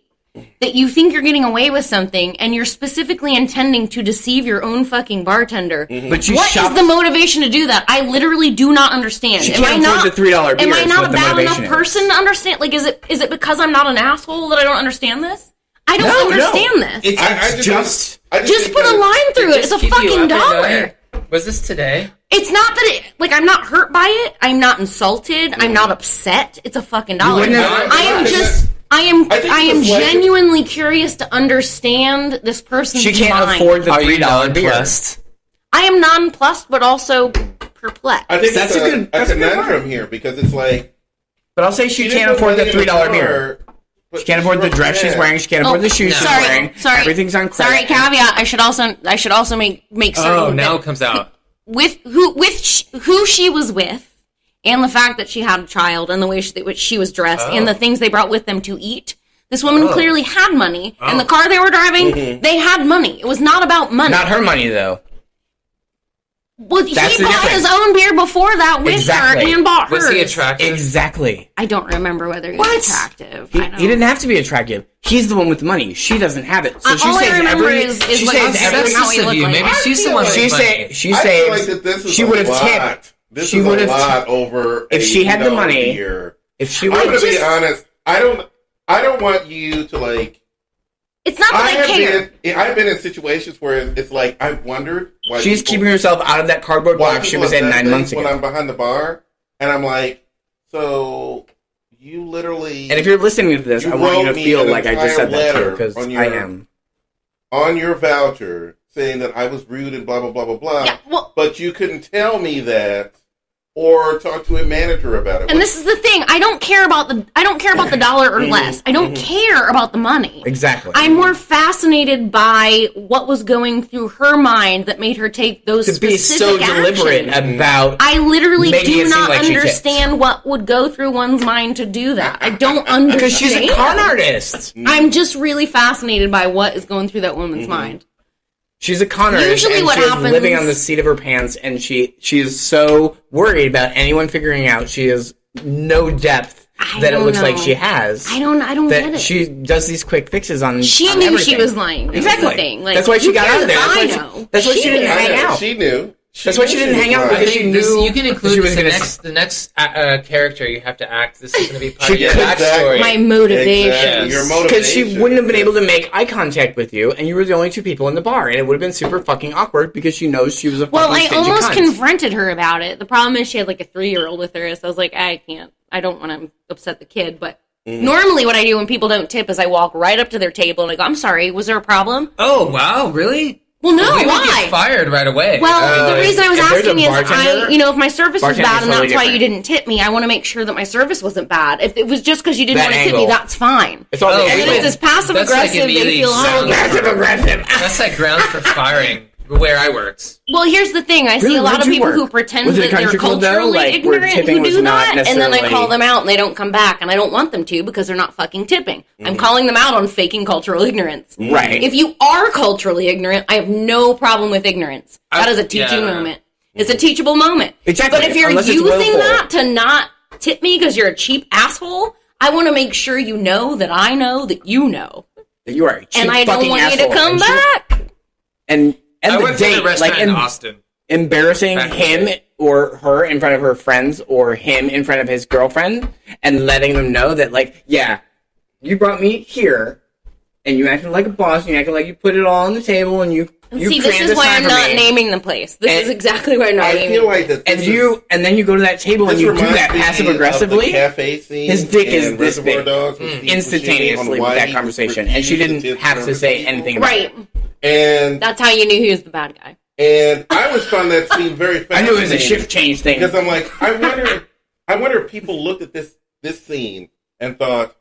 that you think you're getting away with something and you're specifically intending to deceive your own fucking bartender? But you What is shop. the motivation to do that? I literally do not understand. She Am I can't not afford the $3 beer Am I is not what a the bad enough motivation is. person to understand? Like, is it because I'm not an asshole that I don't understand this? I don't No, understand no. this. It's just. Just think put a that line through it. It's a Keep you fucking up at dollar. night. Was this today? It's not that it, like, I'm not hurt by it. I'm not insulted. I'm not upset. It's a fucking dollar. wouldn't have- I am just, I I think am it's like- genuinely curious to understand this person's She can't mind. afford the Are you $3 beer. nonplussed? I am nonplussed, but also perplexed. I think That's it's a good- a that's a good conundrum point. here because it's like But I'll say she didn't can't put afford the money in $3 jar, beer. but She can't afford the wrote dress she's cash. wearing. She can't afford the shoes she's wearing. Sorry. Everything's on credit. Sorry, caveat. I should also make certain Oh, now that it comes out. with who she was with, and the fact that she had a child, and the way which she was dressed, and the things they brought with them to eat. This woman clearly had money, and the car they were driving, they had money. It was not about money. Not her money, though. Well, he That's the bought difference. his own beer before that with Exactly. her and bought hers. Was he attractive? Exactly. I don't remember whether he What? was attractive. He I don't. didn't have to be attractive. He's the one with the money. She doesn't have it. So she all I saves remember every. is she what saves he said every. and how he Sexist of looked you. like. Maybe I she's the feel one. like- She with say money. she I feel saves. like that this is she a would have lot. tipped. This She is would a have lot over. if she had the $80 money. beer. If she I'm would gonna have be honest. I don't want you to like. It's not that I care. I've been in situations where it's like I've wondered why she's people- keeping herself out of that cardboard why box she people was have in done 9 things months when ago. I'm behind the bar, and I'm like, so you literally And if you're listening to this, You I want you wrote to me feel an like I just entire said that to letter you because on I your- am. on your voucher saying that I was rude and blah blah blah blah blah, Yeah, well, but you couldn't tell me that or talk to a manager about it. and this is the thing. I don't care about the dollar or less. I don't care about the money. Exactly. I'm more fascinated by what was going through her mind that made her take those to be so specific deliberate actions. about. I literally making do it seem not like she tipped. understand what would go through one's mind to do that. I don't understand. Because she's a con artist. I'm just really fascinated by what is going through that woman's mind. She's a con artist, Usually and what she is happens- living on the seat of her pants, and she is so worried about anyone figuring out she has no depth I that it don't looks know. like she has. I don't get That it. she does these quick fixes on. She on knew everything. she was lying. That was Exactly. the thing. Like, That's why she who got out of there. cares? That's why I she- know. that's why she didn't knew. hang out. She knew. That's why she didn't hang out, was because I she think this, knew you can that include she was this, gonna the next character you have to act. This is going to be part She of your could- backstory. My motivation. Exactly. Your motivation. Because she wouldn't have been able to make eye contact with you, and you were the only two people in the bar, and it would have been super fucking awkward because she knows she was a fucking Well, I stingy almost cunt. confronted her about it. The problem is she had like a 3-year-old with her, so I was like, I can't. I don't want to upset the kid, but normally what I do when people don't tip is I walk right up to their table and I go, I'm sorry, was there a problem? Oh, wow, really? Well, no, we would why? get fired right away. Well, the reason I was if there's a asking is, bartender- if my service was bartender's bad and totally that's why you different. didn't tip me, I want to make sure that my service wasn't bad. If it was just because you didn't That want to tip me, angle. that's fine. It's all Oh, the we And angle. if it's this passive That's like aggressive, they immediately feel sound- Passive aggressive. That's like grounds for firing where I worked. Well, here's the thing. I see Really? a lot Where'd of you people work? who pretend Was it that they're country club, though? culturally Like, where ignorant tipping who was do not that, and then I necessarily- call them out and they don't come back, and I don't want them to because they're not fucking tipping. I'm calling them out on faking cultural ignorance. Right. If you are culturally ignorant, I have no problem with ignorance. That is a teaching yeah. moment. It's a teachable moment. Exactly. But if you're Unless it's using willful. that to not tip me because you're a cheap asshole, I want to make sure you know that I know that you know. You are a cheap And I don't fucking want asshole. you to come And back. And I the went to the date, restaurant like in Austin. embarrassing Back in the him day. or her in front of her friends or him in front of his girlfriend and letting them know that, like, yeah, you brought me here and you acted like a boss and you acted like you put it all on the table and you See, this is why I'm not naming the place. This is exactly why I'm not naming. I feel like that. And then you go to that table and you do that passive aggressively. Cafe scene. His dick is this big, big, instantaneously with that conversation, and she didn't have to say anything about it. Right. And that's how you knew he was the bad guy. And I always found that scene very fascinating. I knew it was a shift change thing because I'm like, I wonder if people looked at this scene and thought,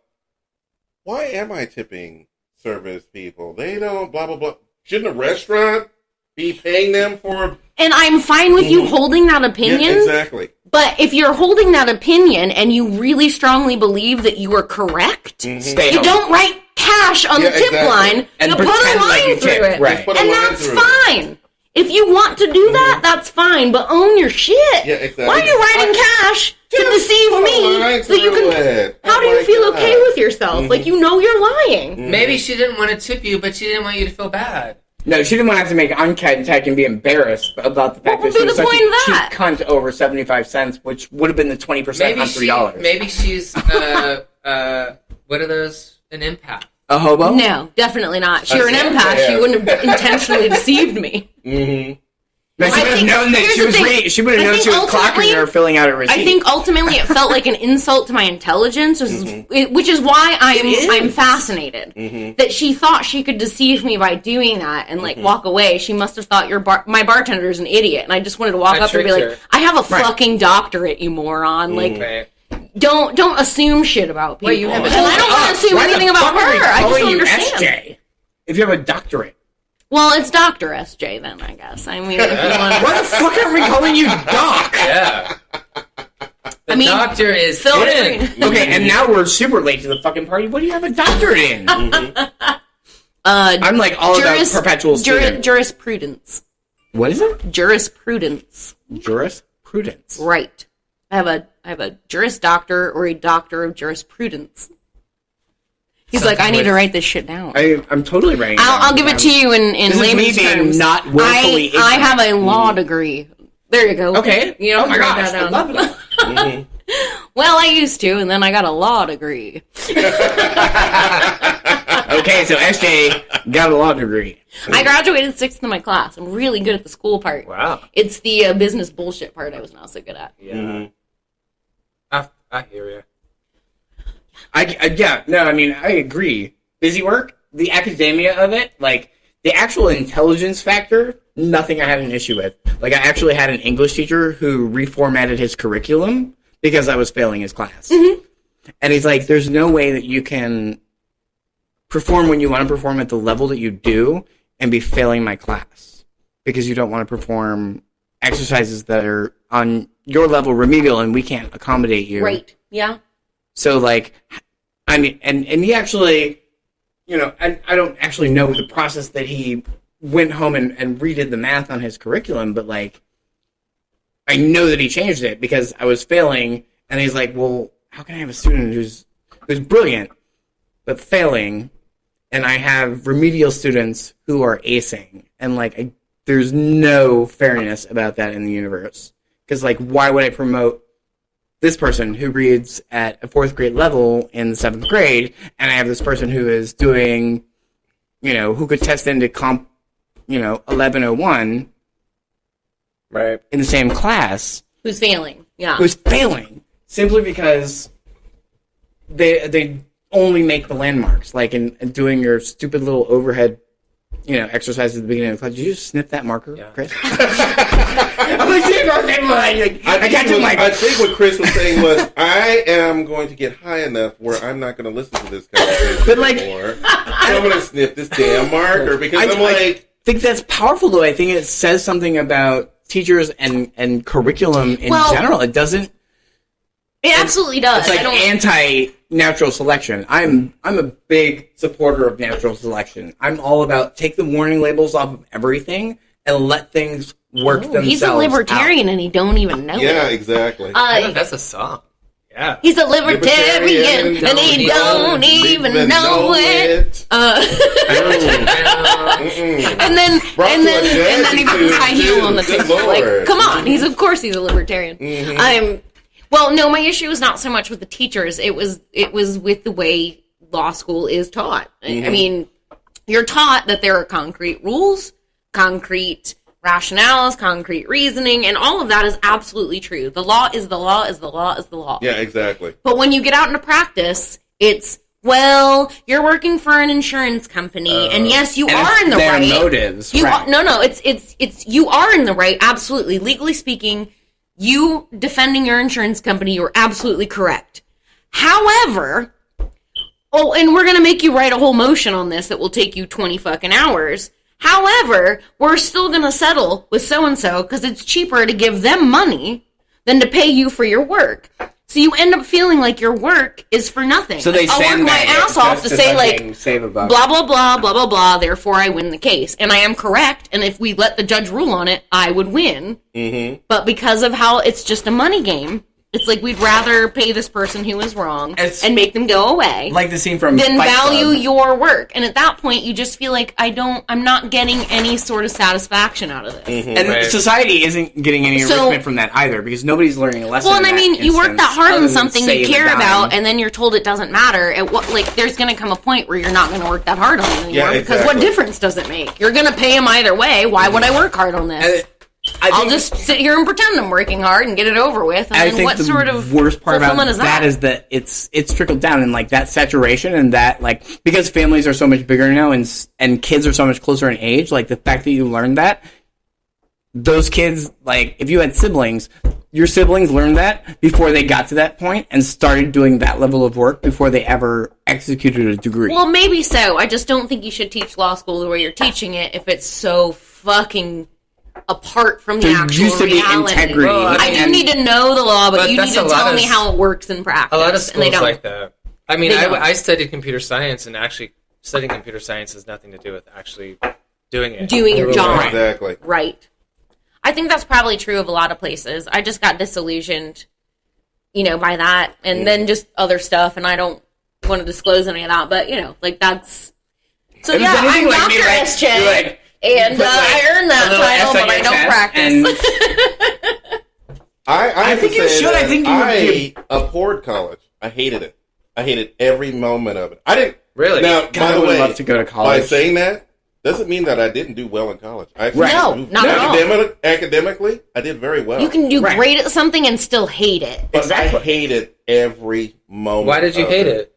why am I tipping service people? They don't blah blah blah. Shouldn't a restaurant be paying them for? And I'm fine with you holding that opinion. Yeah, exactly. But if you're holding that opinion and you really strongly believe that you are correct, you don't write cash on the tip line. And you put a line through it. Right. And that's fine. If you want to do that, that's fine. But own your shit. Yeah, exactly. Why are you writing cash to deceive me so you can? How do you feel okay with yourself? Like you know you're lying. Maybe she didn't want to tip you, but she didn't want you to feel bad. No, she didn't want to have to make eye contact and be embarrassed about the fact that she was such a cheap cunt over 75 cents, which would have been the 20% on $3. Maybe she's what are those? An empath. A hobo? No, definitely not. She were an empath. She wouldn't have intentionally deceived me. Mm-hmm. No, she would have known that she was reading. She would have known she was clocking or filling out a receipt. I think ultimately it felt like an insult to my intelligence, which is why I'm fascinated that she thought she could deceive me by doing that and like walk away. She must have thought my bartender is an idiot, and I just wanted to walk up and be like, "I have a fucking doctorate, you moron!" Like. Don't assume shit about people. Wait, you have I don't want to assume anything about her. I just don't understand. SJ, if you have a doctorate. Well, it's Dr. SJ then, I guess. I mean, if you want to... Why the fuck are we calling you Doc? Yeah. The doctor is in. Okay, and now we're super late to the fucking party. What do you have a doctorate in? I'm like all about perpetual student. Jurisprudence. What is it? Jurisprudence. Jurisprudence. Right. I have a Juris Doctor or a Doctor of Jurisprudence. He's like, I need to write this shit down. I'm totally writing it down. I'll give it to you in layman's terms. Not willfully ignorant. I have a law degree. There you go. Okay. You know, oh my gosh, I love it. Well, I used to, and then I got a law degree. Okay, so SJ got a law degree. I graduated 6th in my class. I'm really good at the school part. Wow. It's the business bullshit part I was not so good at. Yeah. I hear you. I agree. Busy work, the academia of it, like the actual intelligence factor, nothing I had an issue with. Like I actually had an English teacher who reformatted his curriculum because I was failing his class. Mm-hmm. And he's like, there's no way that you can perform when you want to perform at the level that you do and be failing my class because you don't want to perform exercises that are on your level remedial and we can't accommodate you. Right. Yeah. So, like, I mean, and he actually, you know, I don't actually know the process that he went home and redid the math on his curriculum, but, like, I know that he changed it because I was failing, and he's like, well, how can I have a student who's brilliant but failing, and I have remedial students who are acing? And, like, there's no fairness about that in the universe. Because, like, why would I promote this person who reads at a 4th grade level in the 7th grade, and I have this person who is doing, you know, who could test into comp, 1101, right, in the same class. Who's failing? Yeah. Who's failing simply because they only make the landmarks, like in doing your stupid little overhead, exercises at the beginning of the class. Did you just snip that marker, Chris? I'm like, I think what Chris was saying was, I am going to get high enough where I'm not going to listen to this conversation anymore. So I'm going to snip this damn marker because I think that's powerful, though. I think it says something about teachers and curriculum in general. It doesn't. It absolutely does. It's like anti-natural selection. I'm a big supporter of natural selection. I'm all about take the warning labels off of everything and let things work themselves. He's a libertarian and he don't even know it. Yeah, exactly. That's a song. Yeah. He's a libertarian and he don't even know it. And then he puts high heel on the table. Like, come on, of course he's a libertarian. Mm-hmm. Well, no, my issue was not so much with the teachers. It was with the way law school is taught. Mm-hmm. I mean, you're taught that there are concrete rules, concrete rationales, concrete reasoning, and all of that is absolutely true. The law is the law is the law is the law. Yeah, exactly. But when you get out into practice, it's, well, you're working for an insurance company, and yes, you are in the their right. motives. You right. no, it's you are in the right. Absolutely, legally speaking, you defending your insurance company, you're absolutely correct. However, and we're gonna make you write a whole motion on this that will take you 20 fucking hours. However, we're still gonna settle with so and so because it's cheaper to give them money than to pay you for your work. So you end up feeling like your work is for nothing. So they I'll work my sandbag it ass off to just say, fucking like, save a buck. blah, blah, blah, blah, blah, blah, therefore I win the case. And I am correct, and if we let the judge rule on it, I would win. Mm-hmm. But because of how it's just a money game, it's like we'd rather pay this person who is wrong and make them go away. Like the scene from than Fight value Club. your work. And at that point, you just feel like I'm not getting any sort of satisfaction out of this. Mm-hmm. And society isn't getting any enrichment from that either, because nobody's learning a lesson. Well, and I mean, you work that hard on something you care about, about, and then you're told it doesn't matter. There's going to come a point where you're not going to work that hard on it anymore. Yeah, Because what difference does it make? You're going to pay them either way. Why would I work hard on this? I'll just sit here and pretend I'm working hard and get it over with. And then what sort of worst part about is that is that it's trickled down, and like that saturation, and that like because families are so much bigger now, and kids are so much closer in age. Like the fact that you learned that, those kids, like if you had siblings, your siblings learned that before they got to that point and started doing that level of work before they ever executed a degree. Well, maybe so. I just don't think you should teach law school the way you're teaching it if it's so fucking apart from the There actual used to be reality. integrity. I do need to know the law, but you need to tell me how it works in practice. A lot of and schools they don't. like that. I mean, They don't. I studied computer science, and actually studying computer science has nothing to do with actually doing it. Doing your job. Exactly. Right. I think that's probably true of a lot of places. I just got disillusioned, by that, and then just other stuff, and I don't want to disclose any of that, but, like, that's... So, yeah, I'm like Dr. me, like, SJ, and I earned that title, but I don't practice. I think you should. I think you would be... abhorred college. I hated it. I hated every moment of it. I didn't... Really? Now, God, by the I would way, love to go to college. by saying that, doesn't mean that I didn't do well in college. I actually No, not at all. Academically, I did very well. You can do great at something and still hate it. But I hated every moment. Why did you hate it?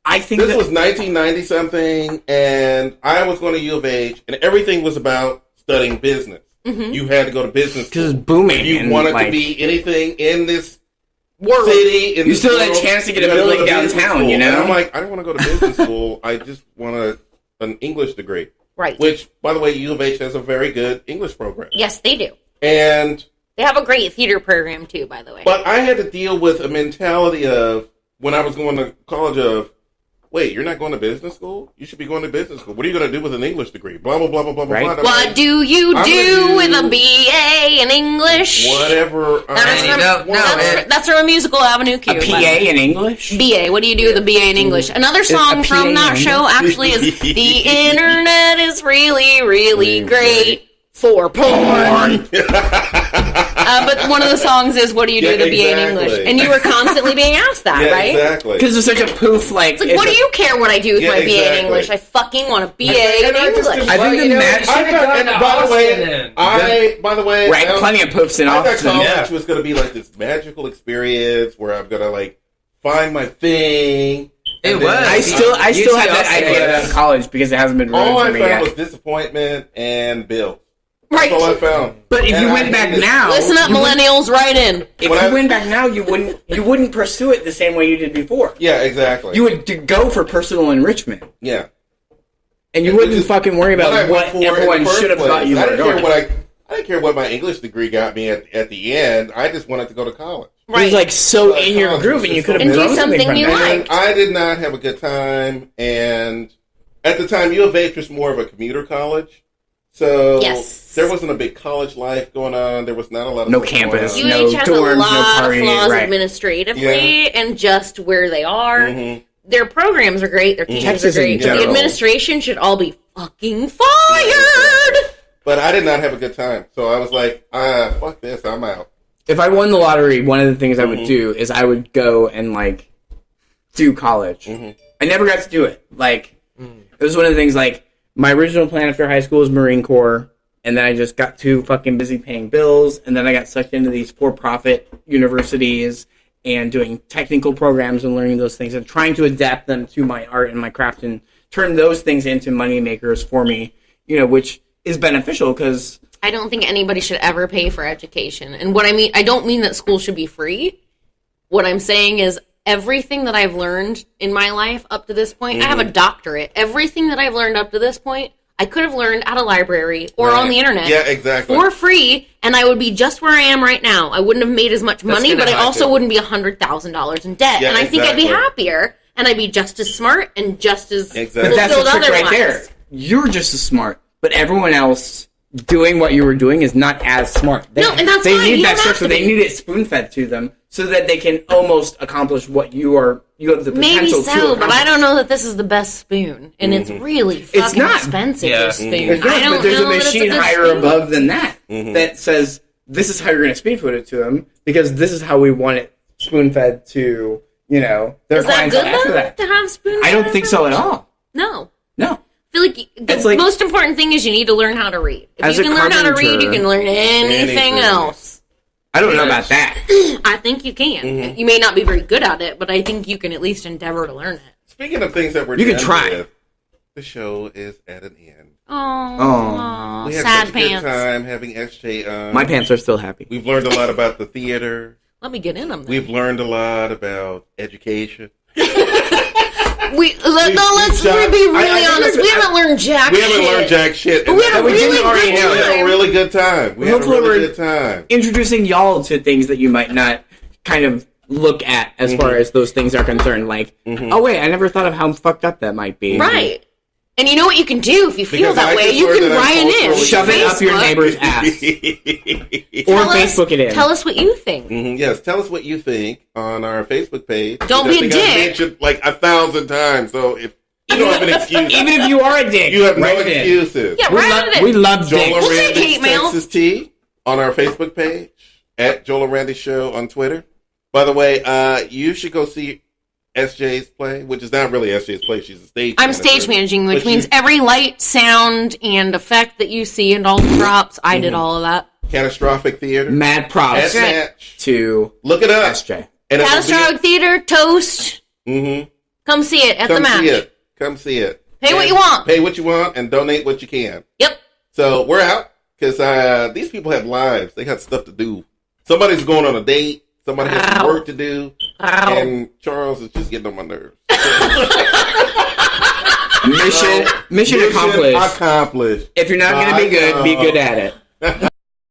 I think this was 1990 something, and I was going to U of H, and everything was about studying business. Mm-hmm. You had to go to business because it's booming. If you wanted to be anything in this world, city, you still had a chance to get a building downtown. And I'm like, I don't want to go to business school. I just want an English degree. Right. Which, by the way, U of H has a very good English program. Yes, they do. And they have a great theater program too, by the way. But I had to deal with a mentality of when I was going to college of, wait, you're not going to business school? You should be going to business school. What are you going to do with an English degree? Blah, blah, blah, blah, blah, right. blah. What do you do with a BA in English? Whatever. That's from a Musical Avenue Q. A PA in English? BA. What do you do with a BA in English? Another song from that show actually is The Internet is really, really great for porn. But one of the songs is, what do you do with a BA in English? And you were constantly being asked that, right? Exactly. Because it's such a poof, like... It's like, what do you care what I do with my BA in English? I fucking want a BA in English. I think the magic... By the way... Right, plenty of poofs in Austin. I thought college was going to be like this magical experience where I'm going to, like, find my thing. It was. I still have that idea about college because it hasn't been ruined for me yet. All I found was disappointment and bills. Right. That's all I found. But if you went back now... Listen up, millennials, right in. If you went back now, you wouldn't pursue it the same way you did before. Yeah, exactly. You would go for personal enrichment. Yeah. And you wouldn't fucking worry about what everyone should have thought you were doing. I didn't care what my English degree got me at the end. I just wanted to go to college. Right. It was like so in your groove, and you could have grown do something you liked. I did not have a good time, and at the time, U of H was more of a commuter college. So there wasn't a big college life going on. There was not a lot of campus, UH no has dorms, a lot no partying, of flaws right. administratively and just where they are. Mm-hmm. Their programs are great. Their teachers are great. But the administration should all be fucking fired. But I did not have a good time. So I was like, fuck this. I'm out. If I won the lottery, one of the things I would do is I would go and, like, do college. Mm-hmm. I never got to do it. Like, it was one of the things, like, my original plan after high school was Marine Corps, and then I just got too fucking busy paying bills, and then I got sucked into these for-profit universities and doing technical programs and learning those things and trying to adapt them to my art and my craft and turn those things into money makers for me, which is beneficial because I don't think anybody should ever pay for education. And what I mean, I don't mean that school should be free. What I'm saying is everything that I've learned in my life up to this point, I have a doctorate. Everything that I've learned up to this point, I could have learned at a library or on the internet. Yeah, exactly. For free, and I would be just where I am right now. I wouldn't have made as much money, but I also wouldn't be $100,000 in debt. Yeah, and I think I'd be happier, and I'd be just as smart and just as But that's the trick right there. You're just as smart, but everyone else doing what you were doing is not as smart. And that's they fine. need You that don't stuff, have so to they be. need it spoon-fed to them so that they can almost accomplish what you have the potential Maybe to so, accomplish. but I don't know that this is the best spoon, and it's really fucking not. expensive. Yeah. This spoon. It's not, I don't but there's know a that it's machine good higher spoon. above than that that says, this is how you're going to spoon-feed it to them, because this is how we want it spoon-fed to, their Is that clients good after though that. to have spoon? I don't think so at all. No. No. I feel like It's the like- most important thing is you need to learn how to read. If As you a can learn how to read, you carpenter- can learn anything Anything. else. I don't know about that. I think you can. You may not be very good at it, but I think you can at least endeavor to learn it. Speaking of things that we're You can done try. with, the show is at an end. Oh, We had sad such a good pants. time having SJ on. My pants are still happy. We've learned a lot about the theater. Let me get in them. Then. We've learned a lot about education. Let's be really honest. We haven't learned jack We haven't shit. learned jack shit. But we had a we didn't really already good know. We had a time. really good time. We had a Hopefully really we're- good time. Introducing y'all to things that you might not kind of look at as far as those things are concerned. Like, oh wait, I never thought of how fucked up that might be. Right. And you know what you can do if you feel Because that I way? just You learned can that I'm write it in. culturally- Shove it up your Facebook. neighbor's ass. Or Tell us- Facebook it in. Tell us what you think. Yes, tell us what you think on our Facebook page. Don't which be I a think I've dick. mentioned like 1,000 times. So if you don't have an excuse, Even if you are a dick, you have no write it in. excuses. Yeah, We, write it in. we love Joel dicks. and We'll take Randy's hate mail. Texas Tea on our Facebook page at Joel and Randy Show on Twitter. By the way, you should go see SJ's play, which is not really SJ's play. She's a stage. I'm manager. stage managing, which But means she- every light, sound, and effect that you see and all the props, I did all of that. Catastrophic Theater. Mad props At Match. to Look it up. SJ. And it will be- Catastrophic Theater, Toast. Mhm. Come see it at the Come match. see it. Come see it. Pay what And you want. Pay what you want and donate what you can. Yep. So we're out because these people have lives. They got stuff to do. Somebody's going on a date. Somebody has some Ow. work to do. Ow. And Charles is just getting on my nerves. Mission accomplished. Accomplished. If you're not going to be good at it.